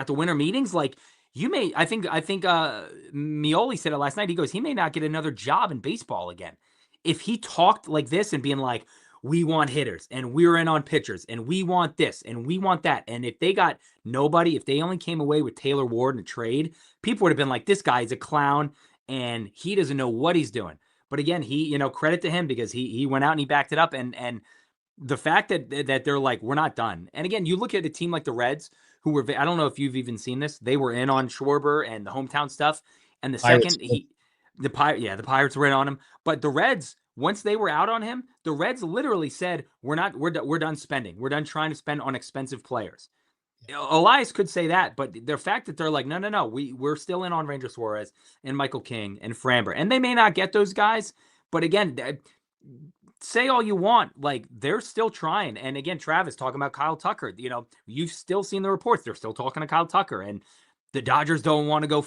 winter meetings, like you may, I think Mioli said it last night. He goes, he may not get another job in baseball again if he talked like this and being like, we want hitters and we're in on pitchers and we want this and we want that. And if they got nobody, if they only came away with Taylor Ward in a trade, people would have been like, this guy's a clown and he doesn't know what he's doing. But again, he, credit to him, because he went out and he backed it up. And the fact that they're like, we're not done. And again, you look at a team like the Reds, who were, I don't know if you've even seen this. They were in on Schwarber and the hometown stuff. And the Pirates. second the Pirates were in on him. But the Reds, once they were out on him, the Reds literally said, we're done spending. We're done trying to spend on expensive players. Elias could say that, but the fact that they're like, no, we're still in on Ranger Suarez and Michael King and Framber, and they may not get those guys, but again, say all you want, like they're still trying. And again, Travis talking about Kyle Tucker, you've still seen the reports. They're still talking to Kyle Tucker, and the Dodgers don't want to go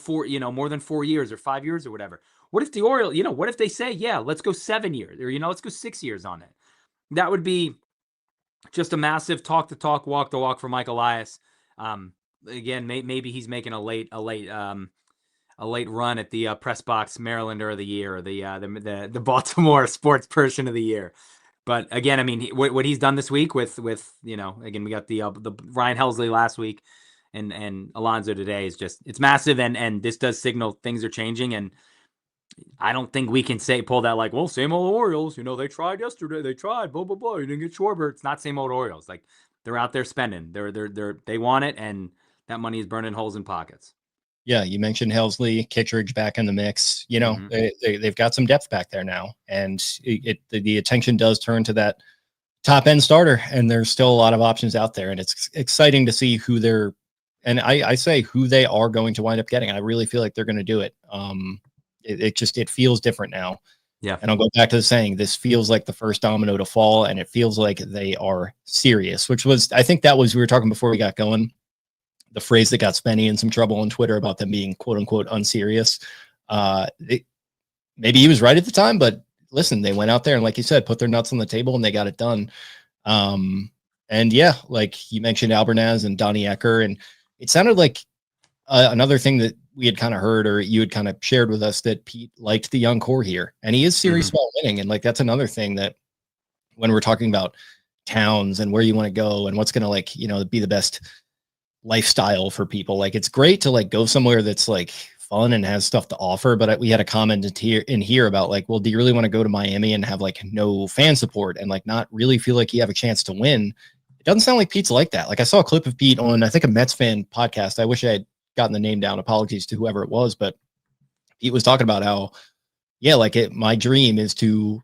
more than 4 years or 5 years or whatever. What if the Orioles, what if they say, yeah, let's go 7 years, or, let's go 6 years on it? That would be just a massive talk the talk, walk the walk for Mike Elias. Again, maybe he's making a late run at the Press Box Marylander of the Year, or the Baltimore Sports Person of the Year. But again, I mean, what he's done this week with again, we got the Ryan Helsley last week and Alonso today is just, it's massive, and this does signal things are changing. And I don't think we can pull that like, well, same old Orioles, they tried yesterday, they tried, blah blah blah, you didn't get Schwarber. It's not same old Orioles. Like, they're out there spending. They want it, and that money is burning holes in pockets. Yeah, you mentioned Helsley, Kittredge back in the mix. They've got some depth back there now, and the attention does turn to that top end starter, and there's still a lot of options out there, and it's exciting to see who they're, and I say who they are going to wind up getting. I really feel like they're going to do it. It feels different now. Yeah. And I'll go back to the saying, this feels like the first domino to fall, and it feels like they are serious, which was, I think that was, we were talking before we got going, the phrase that got Spenny in some trouble on Twitter about them being quote unquote unserious. Maybe he was right at the time, but listen, they went out there and, like you said, put their nuts on the table and they got it done. And yeah, like you mentioned Albernaz and Donnie Ecker, and it sounded like another thing that we had kind of heard, or you had kind of shared with us, that Pete liked the young core here, and he is serious about winning. And like, that's another thing that when we're talking about towns and where you want to go and what's going to be the best lifestyle for people, like it's great to like go somewhere that's like fun and has stuff to offer. But we had a comment in here about like, well, do you really want to go to Miami and have like no fan support and like not really feel like you have a chance to win? It doesn't sound like Pete's like that. Like, I saw a clip of Pete on, I think, a Mets fan podcast. I wish I had gotten the name down. Apologies to whoever it was, but Pete was talking about how, yeah, like my dream is to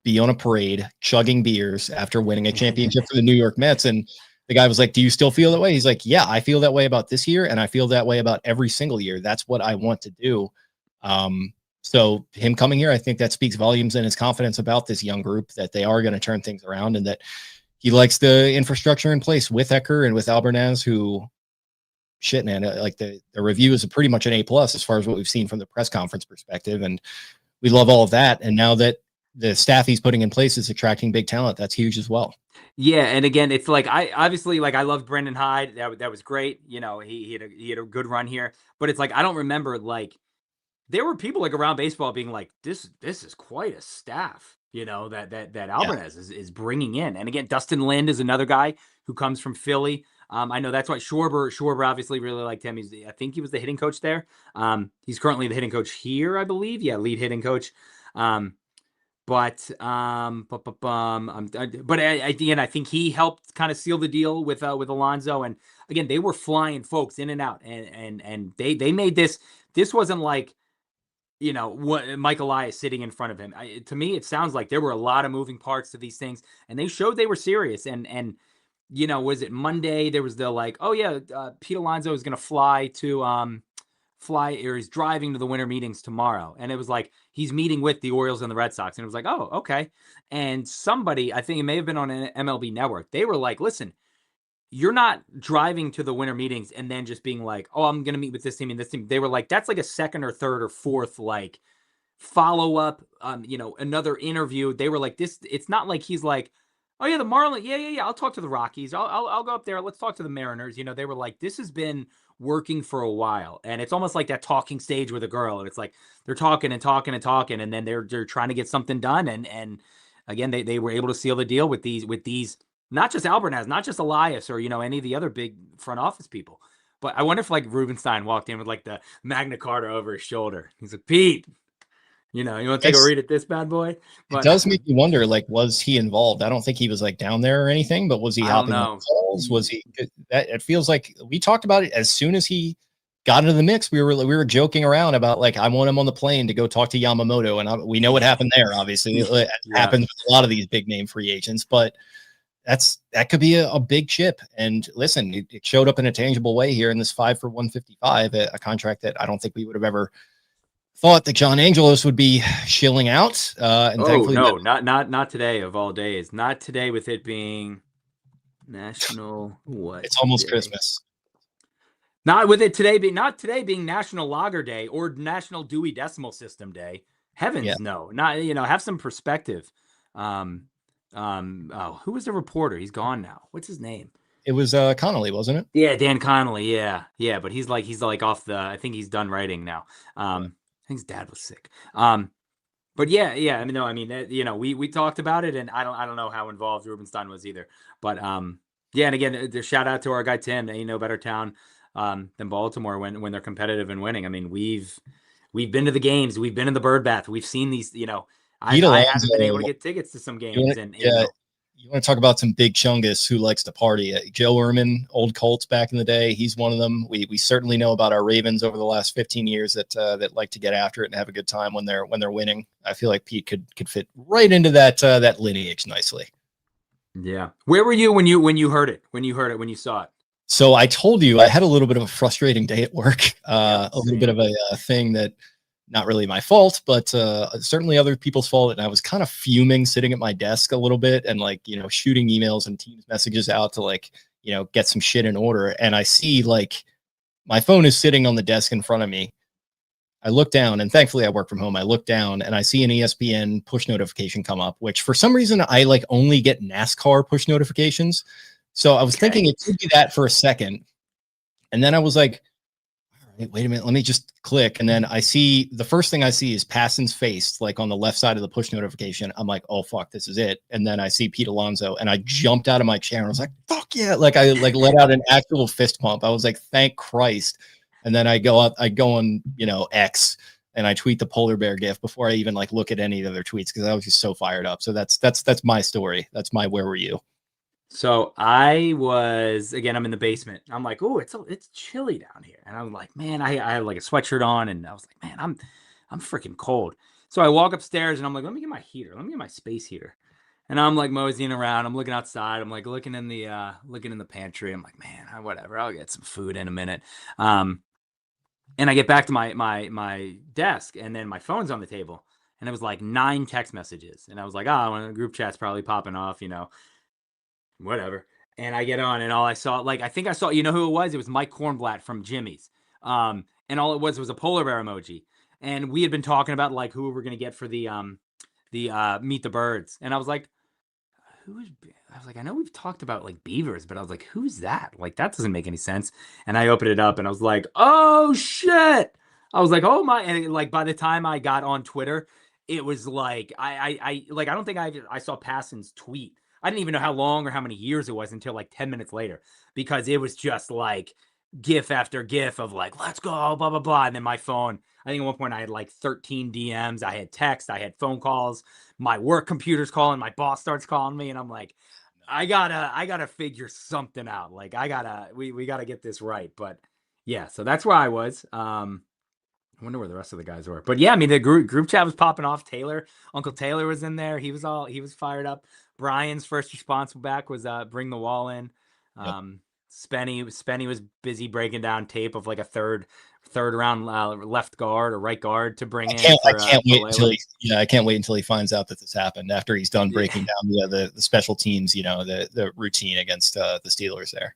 be on a parade chugging beers after winning a championship for the New York Mets. And the guy was like, do you still feel that way? He's like, yeah, I feel that way about this year, and I feel that way about every single year. That's what I want to do. So him coming here, I think that speaks volumes in his confidence about this young group, that they are going to turn things around, and that he likes the infrastructure in place with Ecker and with Albernaz, who, shit, man, like the review is pretty much an A+ as far as what we've seen from the press conference perspective. And we love all of that. And now that the staff he's putting in place is attracting big talent, that's huge as well. Yeah, and again, it's like, I loved Brendan Hyde. That was great. He had a good run here, but it's like, I don't remember like there were people like around baseball being like, this is quite a staff, you know, that Alvarez is bringing in. And again, Dustin Lind is another guy who comes from Philly. I know that's why Schwarber obviously really liked him. I think he was the hitting coach there. He's currently the hitting coach here, I believe. Yeah, lead hitting coach. But again, I think he helped kind of seal the deal with Alonso. And again, they were flying folks in and out, and they made this. This wasn't like, you know, what Mike Elias sitting in front of him. To me, it sounds like there were a lot of moving parts to these things, and they showed they were serious. And you know, was it Monday? There was the like, oh yeah, Pete Alonso is going to fly, or he's driving to the winter meetings tomorrow. And it was like, he's meeting with the Orioles and the Red Sox. And it was like, oh, okay. And somebody, I think it may have been on an MLB network, they were like, listen, you're not driving to the winter meetings and then just being like, oh, I'm going to meet with this team and this team. They were like, that's like a second or third or fourth, like, follow up, you know, another interview. They were like, this, it's not like he's like, oh yeah, the Marlins, yeah, I'll talk to the Rockies. I'll go up there. Let's talk to the Mariners. You know, they were like, this has been working for a while, and it's almost like that talking stage with a girl. And it's like they're talking and talking and talking, and then they're trying to get something done. And again, they were able to seal the deal with these not just Alvarez, not just Elias or, you know, any of the other big front office people. But I wonder if like Rubenstein walked in with like the Magna Carta over his shoulder. He's like, Pete, you know, you want to take a read at this bad boy? But it does make me wonder, like, was he involved? I don't think he was like down there or anything, but was he hopping on calls? Was he? That it feels like we talked about it as soon as he got into the mix. We were joking around about like, I want him on the plane to go talk to Yamamoto, and we know what happened there. Obviously, it happens with a lot of these big name free agents, but that could be a big chip. And listen, it showed up in a tangible way here in this 5 for $155, a contract that I don't think we would have ever thought that John Angelos would be shilling out. And thankfully, no, not today of all days. Not today, with it being National what? It's almost day? Christmas. Not with it today being National Lager Day or National Dewey Decimal System Day. Heavens, no. Not, you know, have some perspective. Oh, who was the reporter? He's gone now. What's his name? It was Connolly, wasn't it? Yeah, Dan Connolly. Yeah, but he's like off the. I think he's done writing now. I think his dad was sick. But yeah. I mean, no, I mean, you know, we talked about it, and I don't know how involved Rubenstein was either. But yeah, and again, the shout out to our guy Tim. Ain't no better town than Baltimore when they're competitive and winning. I mean, we've been to the games, we've been in the bird bath, we've seen these. You know, I haven't been able to get tickets to some games, You want to talk about some big chungus who likes to party? Joe Ehrman, old Colts back in the day. He's one of them. We certainly know about our Ravens over the last 15 years that like to get after it and have a good time when they're winning. I feel like Pete could fit right into that lineage nicely. Yeah. Where were you when you heard it? When you saw it? So I told you I had a little bit of a frustrating day at work. A little bit of a thing that. Not really my fault, but certainly other people's fault. And I was kind of fuming sitting at my desk a little bit and like, you know, shooting emails and Teams messages out to like, you know, get some shit in order. And I see like my phone is sitting on the desk in front of me. I look down, and thankfully I work from home. I look down and I see an ESPN push notification come up, which for some reason I like only get NASCAR push notifications. So I was thinking it could be that for a second. And then I was like, wait a minute, let me just click. And then I see the first thing I see is Passan's face, like on the left side of the push notification. I'm like, oh fuck, this is it. And then I see Pete Alonso, and I jumped out of my chair and I was like, fuck yeah. Like I like let out an actual fist pump. I was like, thank Christ. And then I go on, you know, X, and I tweet the polar bear gif before I even like look at any of the other tweets, because I was just so fired up. So that's my story. That's my where were you? So I was, again, I'm in the basement. I'm like, oh, it's chilly down here. And I'm like, man, I have like a sweatshirt on, and I was like, man, I'm freaking cold. So I walk upstairs and I'm like, let me get my heater. Let me get my space heater. And I'm like moseying around. I'm looking outside. I'm like looking in the pantry. I'm like, man, whatever. I'll get some food in a minute. And I get back to my desk, and then my phone's on the table, and it was like 9 text messages. And I was like, one of the group chat's probably popping off, you know. Whatever. And I get on, and all I saw, like, I think I saw, you know who it was? It was Mike Kornblatt from Jimmy's. And all it was a polar bear emoji. And we had been talking about like who we're going to get for the Meet the Birds. And I was like, I know we've talked about like beavers, but I was like, who's that? Like, that doesn't make any sense. And I opened it up, and I was like, oh shit. I was like, oh my, and like by the time I got on Twitter, it was like I don't think I saw Passan's tweet. I didn't even know how long or how many years it was until like 10 minutes later, because it was just like gif after gif of like, let's go, blah blah blah. And then my phone, I think at one point I had like 13 DMs, I had text, I had phone calls, my work computer's calling, my boss starts calling me, and I'm like, I gotta figure something out. Like we gotta get this right. But yeah, so that's where I was. I wonder where the rest of the guys were. But yeah, I mean, the group chat was popping off. Uncle Taylor was in there. He was fired up. Brian's first response back was bring the wall in. Yep. Spenny was busy breaking down tape of like a third round left guard or right guard to bring in I for can't wait until Leyland. I can't wait until he finds out that this happened after he's done breaking down the special teams, the routine against the Steelers there.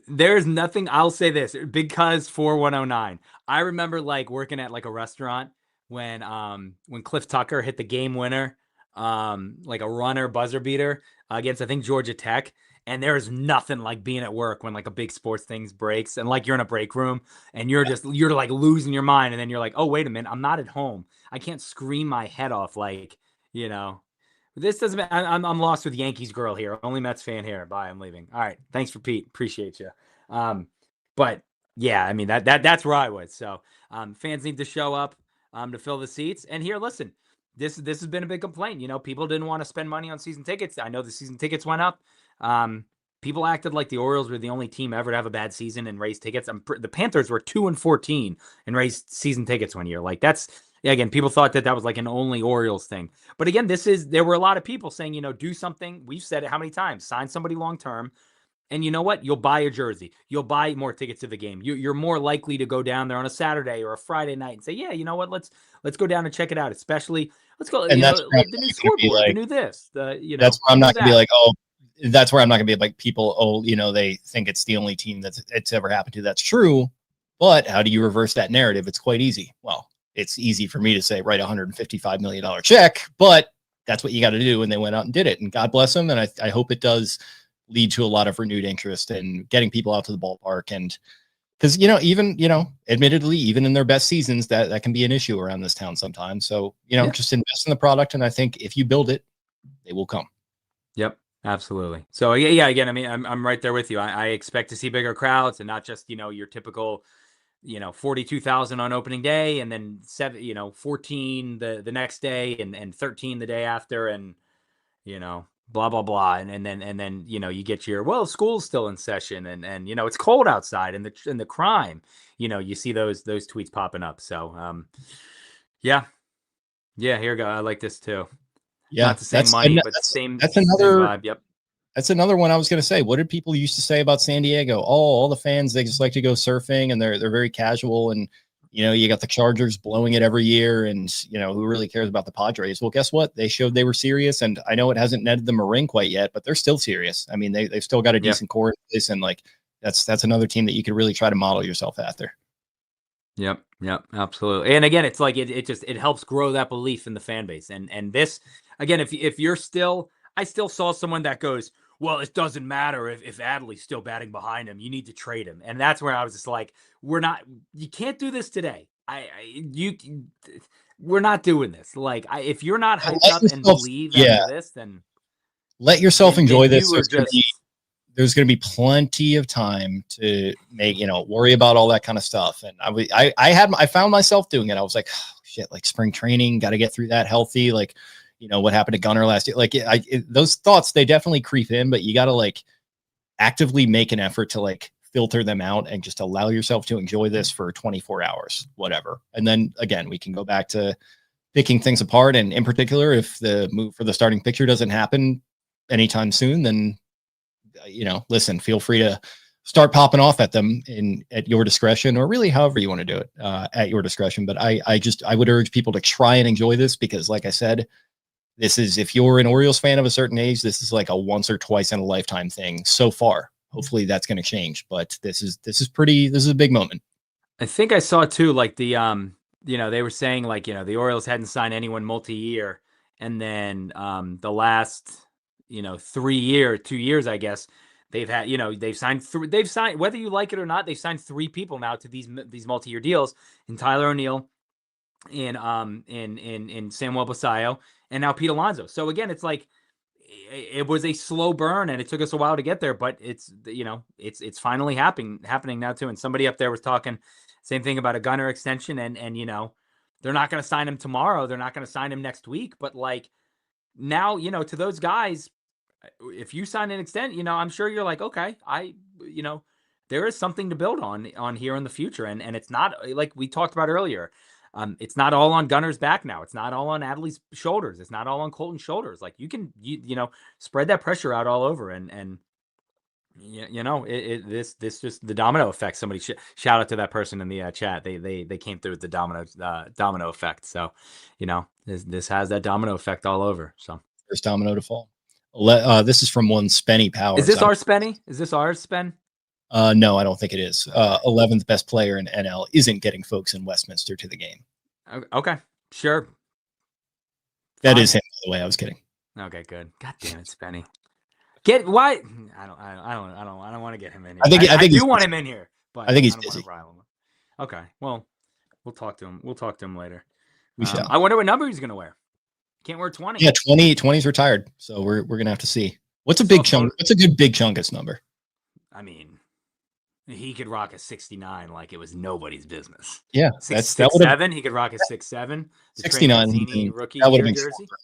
There's nothing. I'll say this, because 4109. I remember like working at like a restaurant when Cliff Tucker hit the game winner, like a runner buzzer beater against, I think, Georgia Tech. And there's nothing like being at work when like a big sports things breaks and like you're in a break room and you're like losing your mind. And then you're like, oh, wait a minute, I'm not at home. I can't scream my head off. Like, you know, this doesn't. I'm lost with Yankees girl here. Only Mets fan here. Bye. I'm leaving. All right. Thanks for Pete. Appreciate you. But yeah, I mean that's where I was. So fans need to show up to fill the seats. And here, listen, this has been a big complaint. You know, people didn't want to spend money on season tickets. I know the season tickets went up. People acted like the Orioles were the only team ever to have a bad season and raise tickets. The Panthers were 2-14 and raised season tickets one year. Like that's. Again, people thought that was like an only Orioles thing. But again, there were a lot of people saying, do something. We've said it how many times? Sign somebody long term. And you know what? You'll buy a jersey. You'll buy more tickets to the game. You're more likely to go down there on a Saturday or a Friday night and say, yeah, you know what? Let's go down and check it out. Especially, let's go. And that's Like the new scoreboard, like, the new this, that's where I'm not going to be like, oh, that's where I'm not going to be like people. Oh, they think it's the only team it's ever happened to. That's true. But how do you reverse that narrative? It's quite easy. Well, it's easy for me to say, write $155 million check, but that's what you got to do. And they went out and did it. And God bless them. And I hope it does lead to a lot of renewed interest in getting people out to the ballpark. And because, even, admittedly, even in their best seasons, that can be an issue around this town sometimes. So, just invest in the product. And I think if you build it, they will come. Yep. Absolutely. So yeah. Again, I mean, I'm right there with you. I expect to see bigger crowds and not just, your typical 42,000 on opening day and then 14 the next day and 13 the day after and, blah, blah, blah. And then, you get your, school's still in session and, it's cold outside and the crime, you see those tweets popping up. So, yeah, here we go. I like this too. Yeah. Not the same money, but same vibe. Yep. That's another one I was going to say. What did people used to say about San Diego? Oh, all the fans, they just like to go surfing and they're very casual. And, you got the Chargers blowing it every year. And, who really cares about the Padres? Well, guess what? They showed they were serious. And I know it hasn't netted them a ring quite yet, but they're still serious. I mean, they've still got a decent core in place. And like, that's another team that you could really try to model yourself after. Yep, absolutely. And again, it's like it helps grow that belief in the fan base. And this, again, if you're still, I still saw someone that goes, well, it doesn't matter if Adley's still batting behind him. You need to trade him. And that's where I was just like, you can't do this today. We're not doing this. Like, if you're not hyped up and believe after this, then let yourself enjoy this. There's going to be plenty of time to make, worry about all that kind of stuff. And I found myself doing it. I was like, oh, shit, like spring training, got to get through that healthy. Like, what happened to Gunnar last year? Like those thoughts, they definitely creep in, but you got to like actively make an effort to like filter them out and just allow yourself to enjoy this for 24 hours, whatever. And then again, we can go back to picking things apart. And in particular, if the move for the starting pitcher doesn't happen anytime soon, then, listen, feel free to start popping off at them at your discretion, or really however you want to do it at your discretion. But I would urge people to try and enjoy this because, like I said, this is, if you're an Orioles fan of a certain age, this is like a once or twice in a lifetime thing so far. Hopefully that's going to change, but this is a big moment. I think I saw too, like the, they were saying like, the Orioles hadn't signed anyone multi-year. And then the last, 2 years, I guess, they've had, they've signed whether you like it or not, they've signed 3 people now to these multi-year deals, in Tyler O'Neill, in Samuel Basayo, and now Pete Alonso. So again, it's like it was a slow burn and it took us a while to get there, but it's finally happening now too. And somebody up there was talking same thing about a Gunnar extension, and they're not going to sign him tomorrow, they're not going to sign him next week, but like now, to those guys, if you sign an extent, I'm sure you're like, okay, there is something to build on here in the future. And it's not like we talked about earlier. It's not all on Gunner's back now. It's not all on Adley's shoulders. It's not all on Colton's shoulders. Like you can, spread that pressure out all over, and this just the domino effect. Somebody shout out to that person in the chat. They came through with the domino effect. So, this has that domino effect all over. So first domino to fall. This is from one Spenny Powers. Is this our Spenny? Is this our Spen? No, I don't think it is. 11th best player in NL isn't getting folks in Westminster to the game. Okay, sure. That is him, by the way. I was kidding. Okay, good. God damn it, Spenny. Why? I don't want to get him in here. I do want him in here, but I think he's busy. Okay, well, we'll talk to him. We'll talk to him later. We shall. I wonder what number he's gonna wear. Can't wear 20. Yeah, 20's retired, so we're gonna have to see. What's a big chunk? What's a good big chunkus number? I mean, he could rock a 69 like it was nobody's business. Yeah, 7. He could rock a 6'7". 69 rookie that would have been jersey. Schwarber.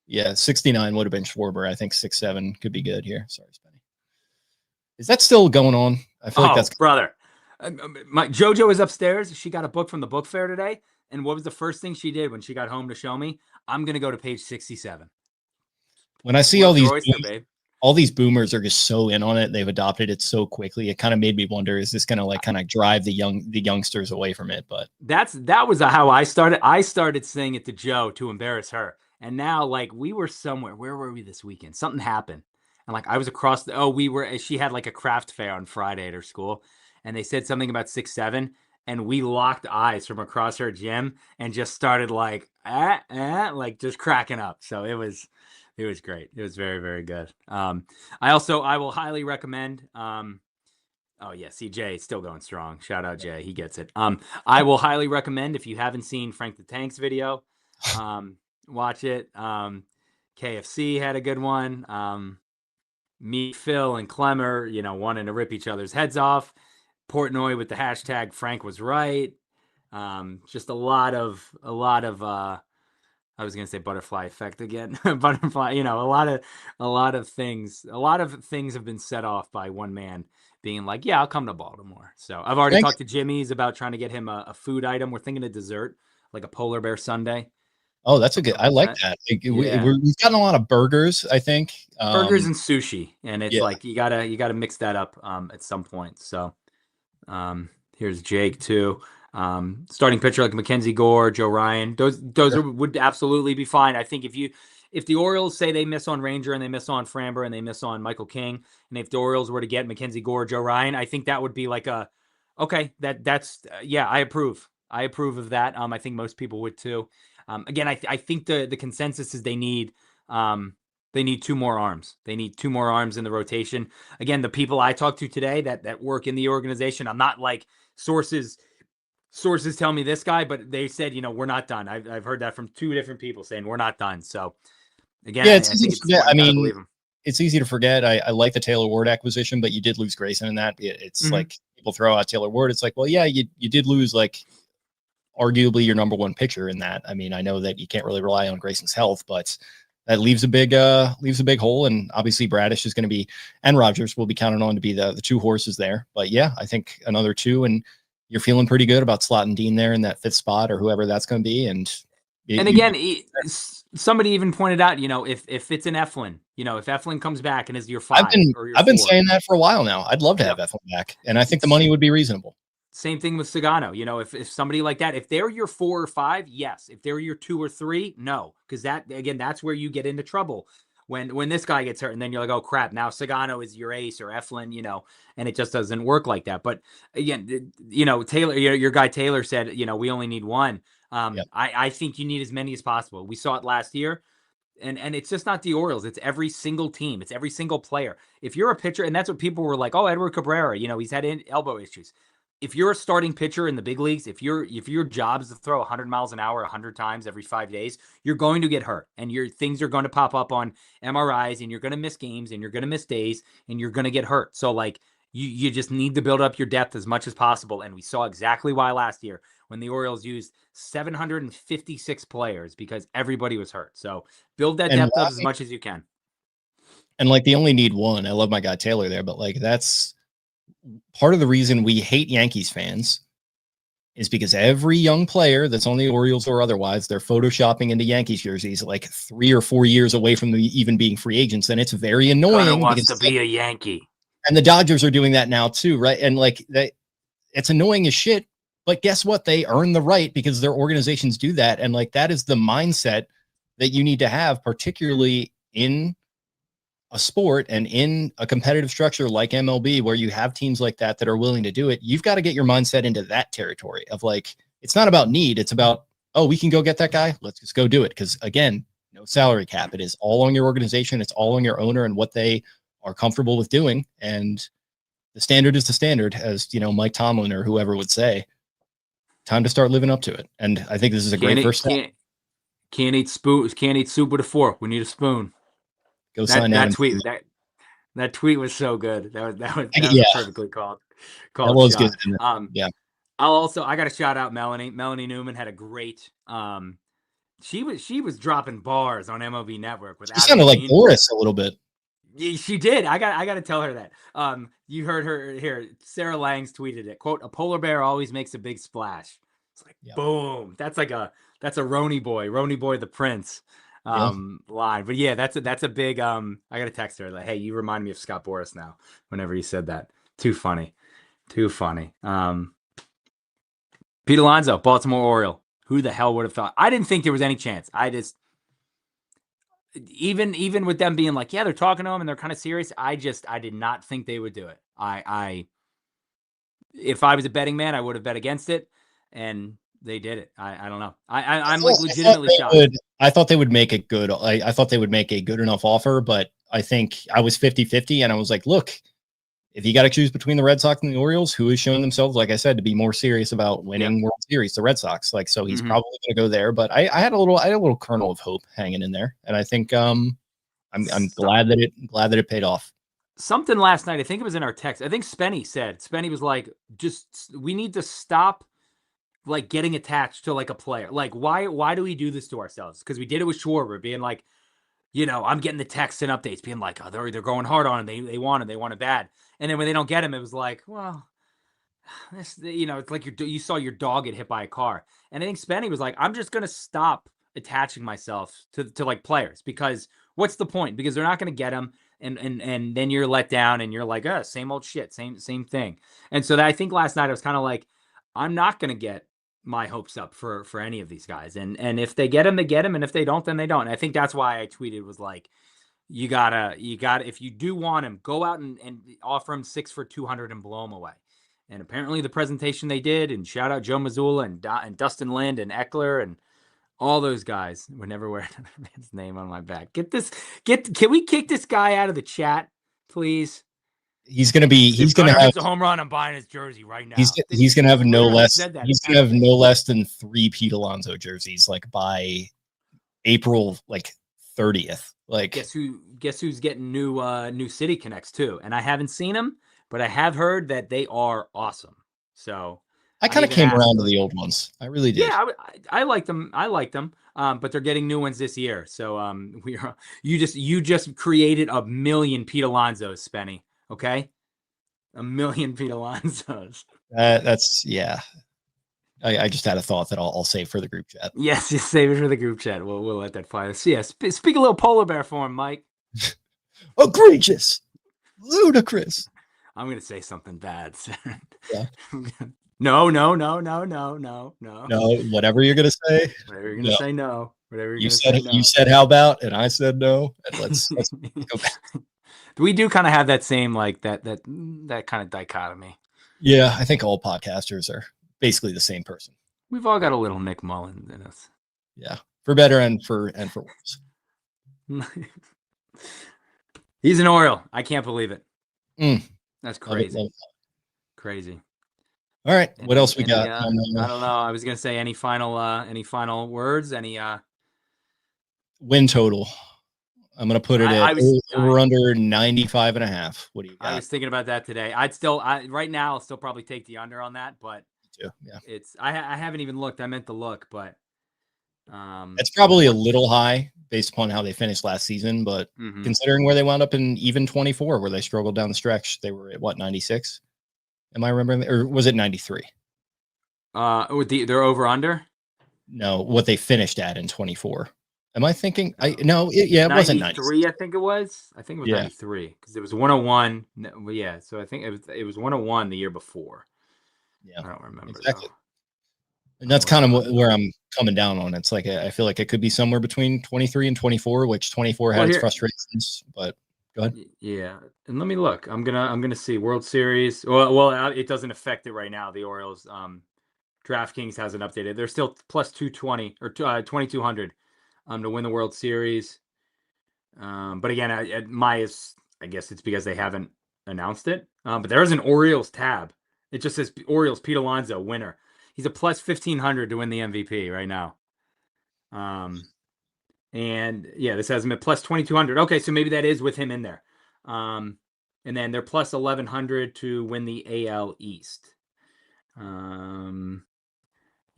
Yeah, 69 would have been Schwarber. I think 6'7" could be good here. Sorry, Spenny. Is that still going on? I feel like that's brother. My JoJo is upstairs. She got a book from the book fair today, and what was the first thing she did when she got home to show me? I'm gonna go to page 67. When I see all these boomers are just so in on it, they've adopted it so quickly. It kind of made me wonder, is this going to kind of drive the youngsters away from it? But that was how I started. I started saying it to Joe to embarrass her. And now, like, we were somewhere. Where were we this weekend? Something happened. And like, I was across she had like a craft fair on Friday at her school. And they said something about 6'7". And we locked eyes from across her gym and just started like, like just cracking up. So it was great. It was very, very good. I will highly recommend. See, Jay still going strong. Shout out Jay. He gets it. I will highly recommend, if you haven't seen Frank the Tank's video, watch it. KFC had a good one. Me, Phil, and Clemmer, wanting to rip each other's heads off. Portnoy with the hashtag Frank was right. Just a lot of I was going to say butterfly effect again. Butterfly, a lot of things have been set off by one man being like, yeah, I'll come to Baltimore. So I've already talked to Jimmy's about trying to get him a food item. We're thinking of dessert, like a polar bear sundae. Oh, that's a good. I like that. We've gotten a lot of burgers, I think. Burgers and sushi, and it's like you gotta mix that up at some point. So here's Jake too. Starting pitcher like Mackenzie Gore, Joe Ryan, those would absolutely be fine. I think if the Orioles say they miss on Ranger and they miss on Framber and they miss on Michael King, and if the Orioles were to get Mackenzie Gore, Joe Ryan, I think that would be like that's I approve. I approve of that. I think most people would too. Again, I think the consensus is they need 2 more arms. They need 2 more arms in the rotation. Again, the people I talked to today that work in the organization, I'm not like sources tell me this guy, but they said, we're not done. I've heard that from 2 different people saying we're not done. So again, it's easy to forget. I mean, it's easy to forget. I like the Taylor Ward acquisition, but you did lose Grayson in that. It's like people throw out Taylor Ward. It's like, well, yeah, you did lose like arguably your number 1 pitcher in that. I mean, I know that you can't really rely on Grayson's health, but that leaves a big hole. And obviously Bradish is going to be, and Rogers will be counted on to be the 2 horses there. But yeah, I think another 2, and you're feeling pretty good about slotting Dean there in that 5th spot or whoever that's going to be. And somebody even pointed out, if it's an Eflin, if Eflin comes back and is your 5, I've been saying that for a while now. I'd love to have Eflin back, and I think the money would be reasonable. Same thing with Sagano. If somebody like that, if they're your 4 or 5, yes. If they're your 2 or 3, no. Because that's where you get into trouble when this guy gets hurt, and then you're like, oh crap, now Sagano is your ace or Eflin, and it just doesn't work like that. But again, Taylor, your guy Taylor said, we only need 1. I think you need as many as possible. We saw it last year. And it's just not the Orioles. It's every single team. It's every single player. If you're a pitcher, and that's what people were like, oh, Edward Cabrera, he's had elbow issues. If you're a starting pitcher in the big leagues, if your job is to throw 100 miles an hour 100 times every 5 days, you're going to get hurt, and your things are going to pop up on MRIs, and you're going to miss games, and you're going to miss days, and you're going to get hurt. So like you just need to build up your depth as much as possible. And we saw exactly why last year when the Orioles used 756 players because everybody was hurt. So build that depth up as much as you can. And like they only need one. I love my guy Taylor there, but like that's part of the reason we hate Yankees fans is because every young player that's on the Orioles or otherwise, they're photoshopping into Yankees jerseys like 3 or 4 years away from even being free agents. And it's very annoying. Connor wants to be a Yankee. And the Dodgers are doing that now too, right? And like it's annoying as shit. But guess what? They earn the right because their organizations do that. And like that is the mindset that you need to have, particularly in a sport and in a competitive structure like MLB, where you have teams like that are willing to do it. You've got to get your mindset into that territory of like, it's not about need. It's about, oh, we can go get that guy. Let's just go do it. Because again, no salary cap. It is all on your organization. It's all on your owner and what they are comfortable with doing. And the standard is the standard, as Mike Tomlin or whoever would say. Time to start living up to it. And I think this is a great first step. Can't eat soup with a fork. We need a spoon. Go sign that tweet. That tweet was so good. That was perfectly called. That was good. Yeah. I got to shout out Melanie. Melanie Newman had a great. She was dropping bars on MLB Network with. She sounded like Boris a little bit. She did. I got to tell her that. You heard her here. Sarah Langs tweeted it. Quote, "A polar bear always makes a big splash." It's like, boom. That's a Rony Boy the Prince line. But yeah, that's a big I got to text her like, hey, you remind me of Scott Boras now whenever you said that. Too funny. Pete Alonso, Baltimore Oriole. Who the hell would have thought? I didn't think there was any chance. I just even with them being like, yeah, they're talking to him and they're kind of serious. I did not think they would do it. If I was a betting man, I would have bet against it, and they did it. I don't know. I'm like legitimately shocked. I thought they would make it good. I thought they would make a good enough offer, but I think I was 50-50 and I was like, look, if you got to choose between the Red Sox and the Orioles, who has shown themselves, like I said, to be more serious about winning World Series, the Red Sox. Like, so he's probably going to go there, but I had a little kernel of hope hanging in there. And I think, I'm glad that it paid off. Something last night, I think it was in our text. I think Spenny was like, we need to stop like getting attached to like a player. Like, why do we do this to ourselves? Because we did it with Schwarber being like, I'm getting the texts and updates being like, oh, they're going hard on him. They want it bad. And then when they don't get him, it was like, well, it's like you saw your dog get hit by a car. And I think Spenny was like, I'm just going to stop attaching myself to like players, because what's the point? Because they're not going to get him. And then you're let down and you're like, same old shit, same thing. And so I think last night I was kind of like, I'm not going to get my hopes up for any of these guys. And if they get him, they get him. And if they don't, then they don't. And I think that's why I tweeted was like, you gotta, if you do want him, go out and offer him 6 for $200 and blow him away. And apparently the presentation they did, and shout out Joe Mazzulla and Dustin Lind and Eckler and all those guys would never wear another man's name on my back. Can we kick this guy out of the chat, please? He's going to have a home run. I'm buying his jersey right now. He's going to have no less. He's going to have no less than 3 Pete Alonso jerseys, like by April, 30th. Like, guess who's getting new City Connects too? And I haven't seen them, but I have heard that they are awesome. So I kind of came around to the old ones. I really did. Yeah, I like them. But they're getting new ones this year. So you just created a million Pete Alonsos, Spenny. Okay, a million Pete Alonsos. That's yeah. I just had a thought that I'll save for the group chat. Yes, just save it for the group chat. We'll let that fly. So yeah, speak a little polar bear for him, Mike. Egregious, ludicrous. I'm gonna say something bad. Yeah. No. No, whatever you're gonna say. Whatever you're gonna say, no. Whatever you said. You said how about, and I said no. And let's go back. We do kind of have that same that kind of dichotomy. Yeah, I think all podcasters are basically the same person. We've all got a little Nick Mullen in us. Yeah, for better and for worse. He's an Oriole. I can't believe it. That's Love it, crazy. love it. Crazy. All right. What else we got? I don't know. I was gonna say any final words? Any win total. I'm going to put it at over under 95.5. What do you got? I was thinking about that today. Right now I'll still probably take the under on that, but yeah. I haven't even looked. I meant to look, but it's probably a little high based upon how they finished last season, but considering where they wound up in even 24, where they struggled down the stretch, they were at what, 96? Am I remembering, or was it 93? With their over under? No, what they finished at in 24. Am I thinking? It wasn't 93. I think it was 93 because it was 101. Yeah, so I think it was 101 the year before. Yeah, I don't remember exactly. And that's kind of where I'm coming down on. It's like I feel like it could be somewhere between 23 and 24, which 24 had its frustrations. But go ahead. Yeah, and let me look. I'm gonna see World Series. Well, it doesn't affect it right now. The Orioles. DraftKings hasn't updated. They're still plus 220 or 2200 to win the World Series. But again, I guess it's because they haven't announced it. But there is an Orioles tab. It just says Orioles Pete Alonso winner. He's a plus 1500 to win the MVP right now. And yeah, this has him at plus 2200. Okay, so maybe that is with him in there. And then they're plus 1100 to win the AL East.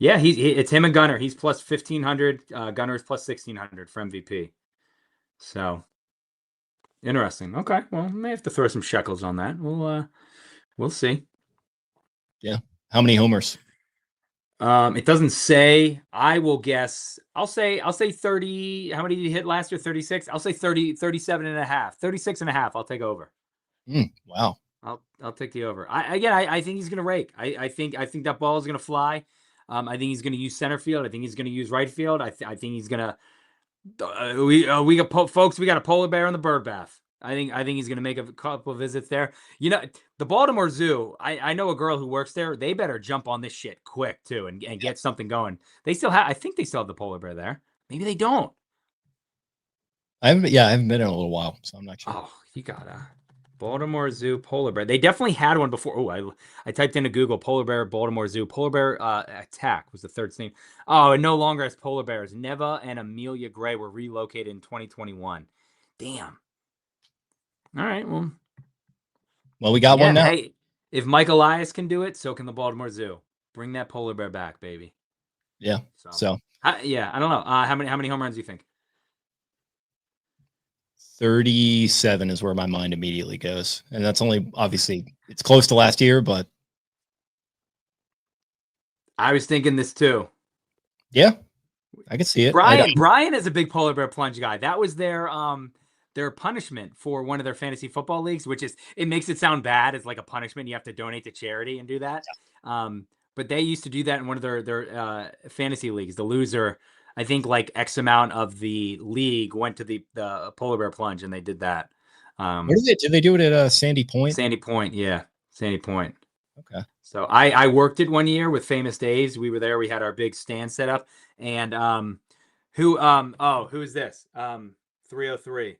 Yeah, it's him and Gunnar. He's plus 1500. Gunnar is plus 1600 for MVP. So interesting. Okay, well, I may have to throw some shekels on that. We'll see. Yeah. How many homers? It doesn't say. I will guess. I'll say 30. How many did he hit last year? 36. I'll say 30, 37 and a half. 36 and a half. I'll take over. Wow. I'll take the over. I think he's gonna rake. I think that ball is gonna fly. I think he's gonna use center field. I think he's gonna use right field. I think he's gonna. We got folks. We got a polar bear in the bird bath. I think he's gonna make a couple of visits there. You know, the Baltimore Zoo. I know a girl who works there. They better jump on this shit quick too and get something going. They still have. I think they still have the polar bear there. Maybe they don't. I haven't been in a little while, so I'm not sure. Oh, you gotta. Baltimore Zoo polar bear. They definitely had one before. Oh, I typed into Google polar bear Baltimore Zoo. Polar bear attack was the third name. Oh, and no longer as polar bears. Neva and Amelia Gray were relocated in 2021. Damn. All right. Well, we got one now. Hey, if Mike Elias can do it, so can the Baltimore Zoo. Bring that polar bear back, baby. Yeah. So. I don't know. How many home runs do you think? 37 is where my mind immediately goes. And that's only, obviously, it's close to last year, but. I was thinking this too. Yeah, I could see it. Brian is a big polar bear plunge guy. That was their punishment for one of their fantasy football leagues, which is, it makes it sound bad. It's like a punishment. You have to donate to charity and do that. But they used to do that in one of their fantasy leagues. The loser, I think like X amount of the league went to the polar bear plunge, and they did that. Where did they do it at Sandy Point? Sandy Point, yeah, Sandy Point. Okay. So I worked it one year with Famous Days. We were there. We had our big stand set up, and who is this? 303.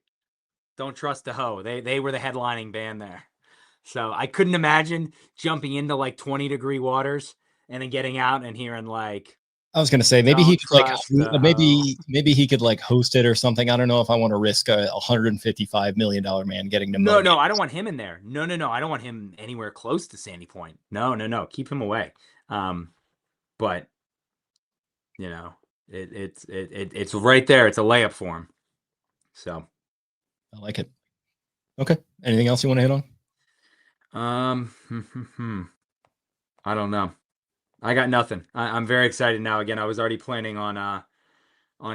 Don't Trust the Hoe. They were the headlining band there. So I couldn't imagine jumping into like 20-degree waters and then getting out and hearing like. I was going to say maybe he could maybe he could like host it or something. I don't know if I want to risk a $155 million man getting pneumonia. No, I don't want him in there. No, I don't want him anywhere close to Sandy Point. No, keep him away. But you know, it's right there. It's a layup for him. So I like it. Okay. Anything else you want to hit on? I don't know. I got nothing. I'm very excited now. Again, I was already planning on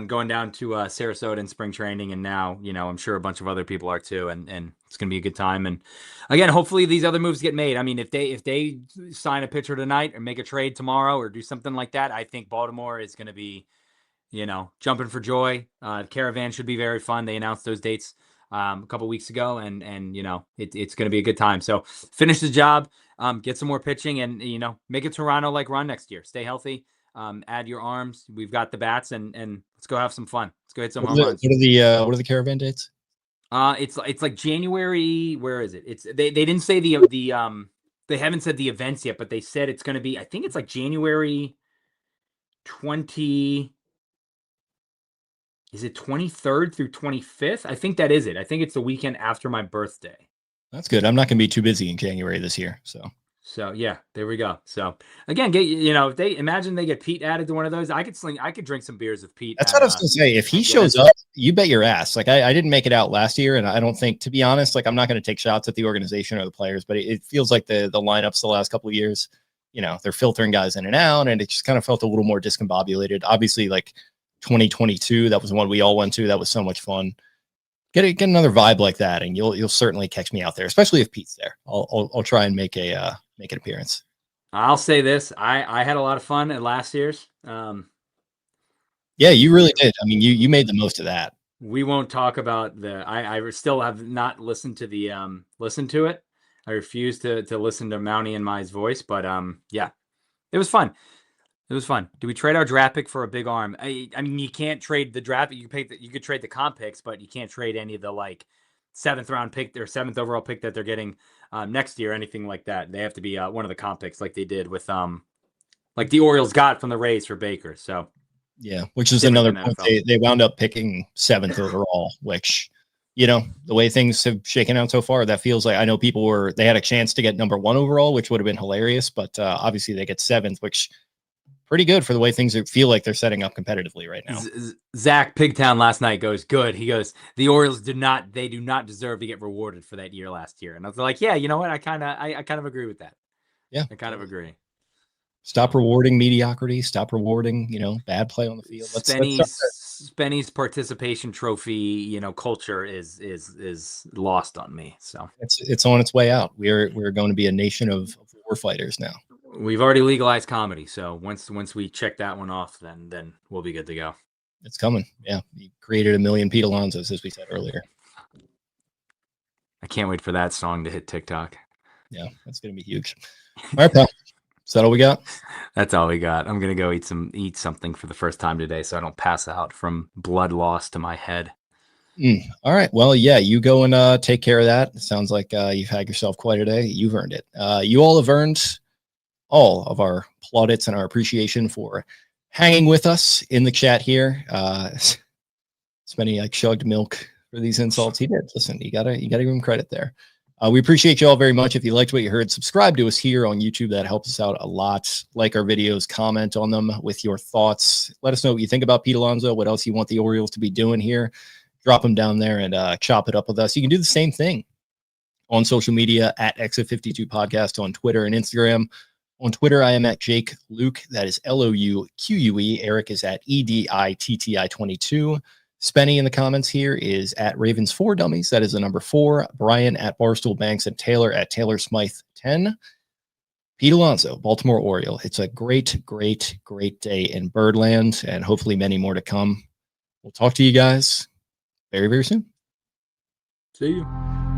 going down to Sarasota in spring training, and now, you know, I'm sure a bunch of other people are too, and it's gonna be a good time. And again, hopefully these other moves get made. I mean, if they sign a pitcher tonight or make a trade tomorrow or do something like that, I think Baltimore is gonna be, you know, jumping for joy. Caravan should be very fun. They announced those dates a couple weeks ago, and you know, it's gonna be a good time. So finish the job. Get some more pitching, and you know, make a Toronto like run next year. Stay healthy. Add your arms. We've got the bats, and let's go have some fun. Let's go hit some What home runs. are the caravan dates? It's like January. Where is it? They didn't say the they haven't said the events yet, but they said it's going to be. I think it's like January 20. Is it 23rd through 25th? I think that is it. I think it's the weekend after my birthday. That's good. I'm not going to be too busy in January this year, So yeah, there we go. So again, if they imagine they get Pete added to one of those, I could drink some beers with Pete. That's what I was going to say. If he shows up, you bet your ass. Like I didn't make it out last year, and I don't think, to be honest, like I'm not going to take shots at the organization or the players, but it feels like the lineups the last couple of years, they're filtering guys in and out, and it just kind of felt a little more discombobulated. Obviously, like 2022, that was the one we all went to. That was so much fun. Get another vibe like that, and you'll certainly catch me out there, especially if Pete's there. I'll try and make an appearance. I'll say this: I had a lot of fun at last year's. Yeah, you really did. I mean, you made the most of that. We won't talk about I still have not listened to to it. I refuse to listen to Mountie and Mai's voice, but yeah, it was fun. It was fun. Do we trade our draft pick for a big arm? I mean, you can't trade the draft. You could trade the comp picks, but you can't trade any of the like 7th round pick or 7th overall pick that they're getting next year, anything like that. They have to be one of the comp picks, like they did with like the Orioles got from the Rays for Baker. So yeah, which is another point. They wound up picking 7th overall, which the way things have shaken out so far, that feels like, I know they had a chance to get number 1 overall, which would have been hilarious, but obviously they get 7th, which pretty good for the way things feel like they're setting up competitively right now. Zach Pigtown last night goes, good. He goes, the Orioles do not deserve to get rewarded for that year last year. And I was like, yeah, you know what? I kind of agree with that. Yeah. I kind of agree. Stop rewarding mediocrity. Stop rewarding, bad play on the field. Spenny's participation trophy, culture is lost on me. So it's on its way out. We're going to be a nation of war fighters now. We've already legalized comedy, so once we check that one off, then we'll be good to go. It's coming. Yeah, you created a million Pete Alonsos, as we said earlier. I can't wait for that song to hit TikTok. Yeah, that's gonna be huge. All right, pal. Is that all we got? That's all we got. I'm gonna go eat something for the first time today, so I don't pass out from blood loss to my head. All right. Well, yeah, you go and take care of that. It sounds like you've had yourself quite a day. You've earned it. You all have earned all of our plaudits and our appreciation for hanging with us in the chat here. Spenny like chugged milk for these insults. He did. Listen, you gotta give him credit there. We appreciate you all very much. If you liked what you heard, subscribe to us here on YouTube. That helps us out a lot. Like our videos, comment on them with your thoughts. Let us know what you think about Pete Alonso, what else you want the Orioles to be doing here. Drop them down there and chop it up with us. You can do the same thing on social media at Exit 52 Podcast on Twitter and Instagram. On Twitter, I am at Jake Luke. That is LOUQUE. Eric is at EDITTI22. Spenny in the comments here is at Ravens4Dummies. That is the number 4. Brian at Barstool Banks and Taylor at Taylor Smythe 10. Pete Alonso, Baltimore Oriole. It's a great, great, great day in Birdland, and hopefully many more to come. We'll talk to you guys very, very soon. See you.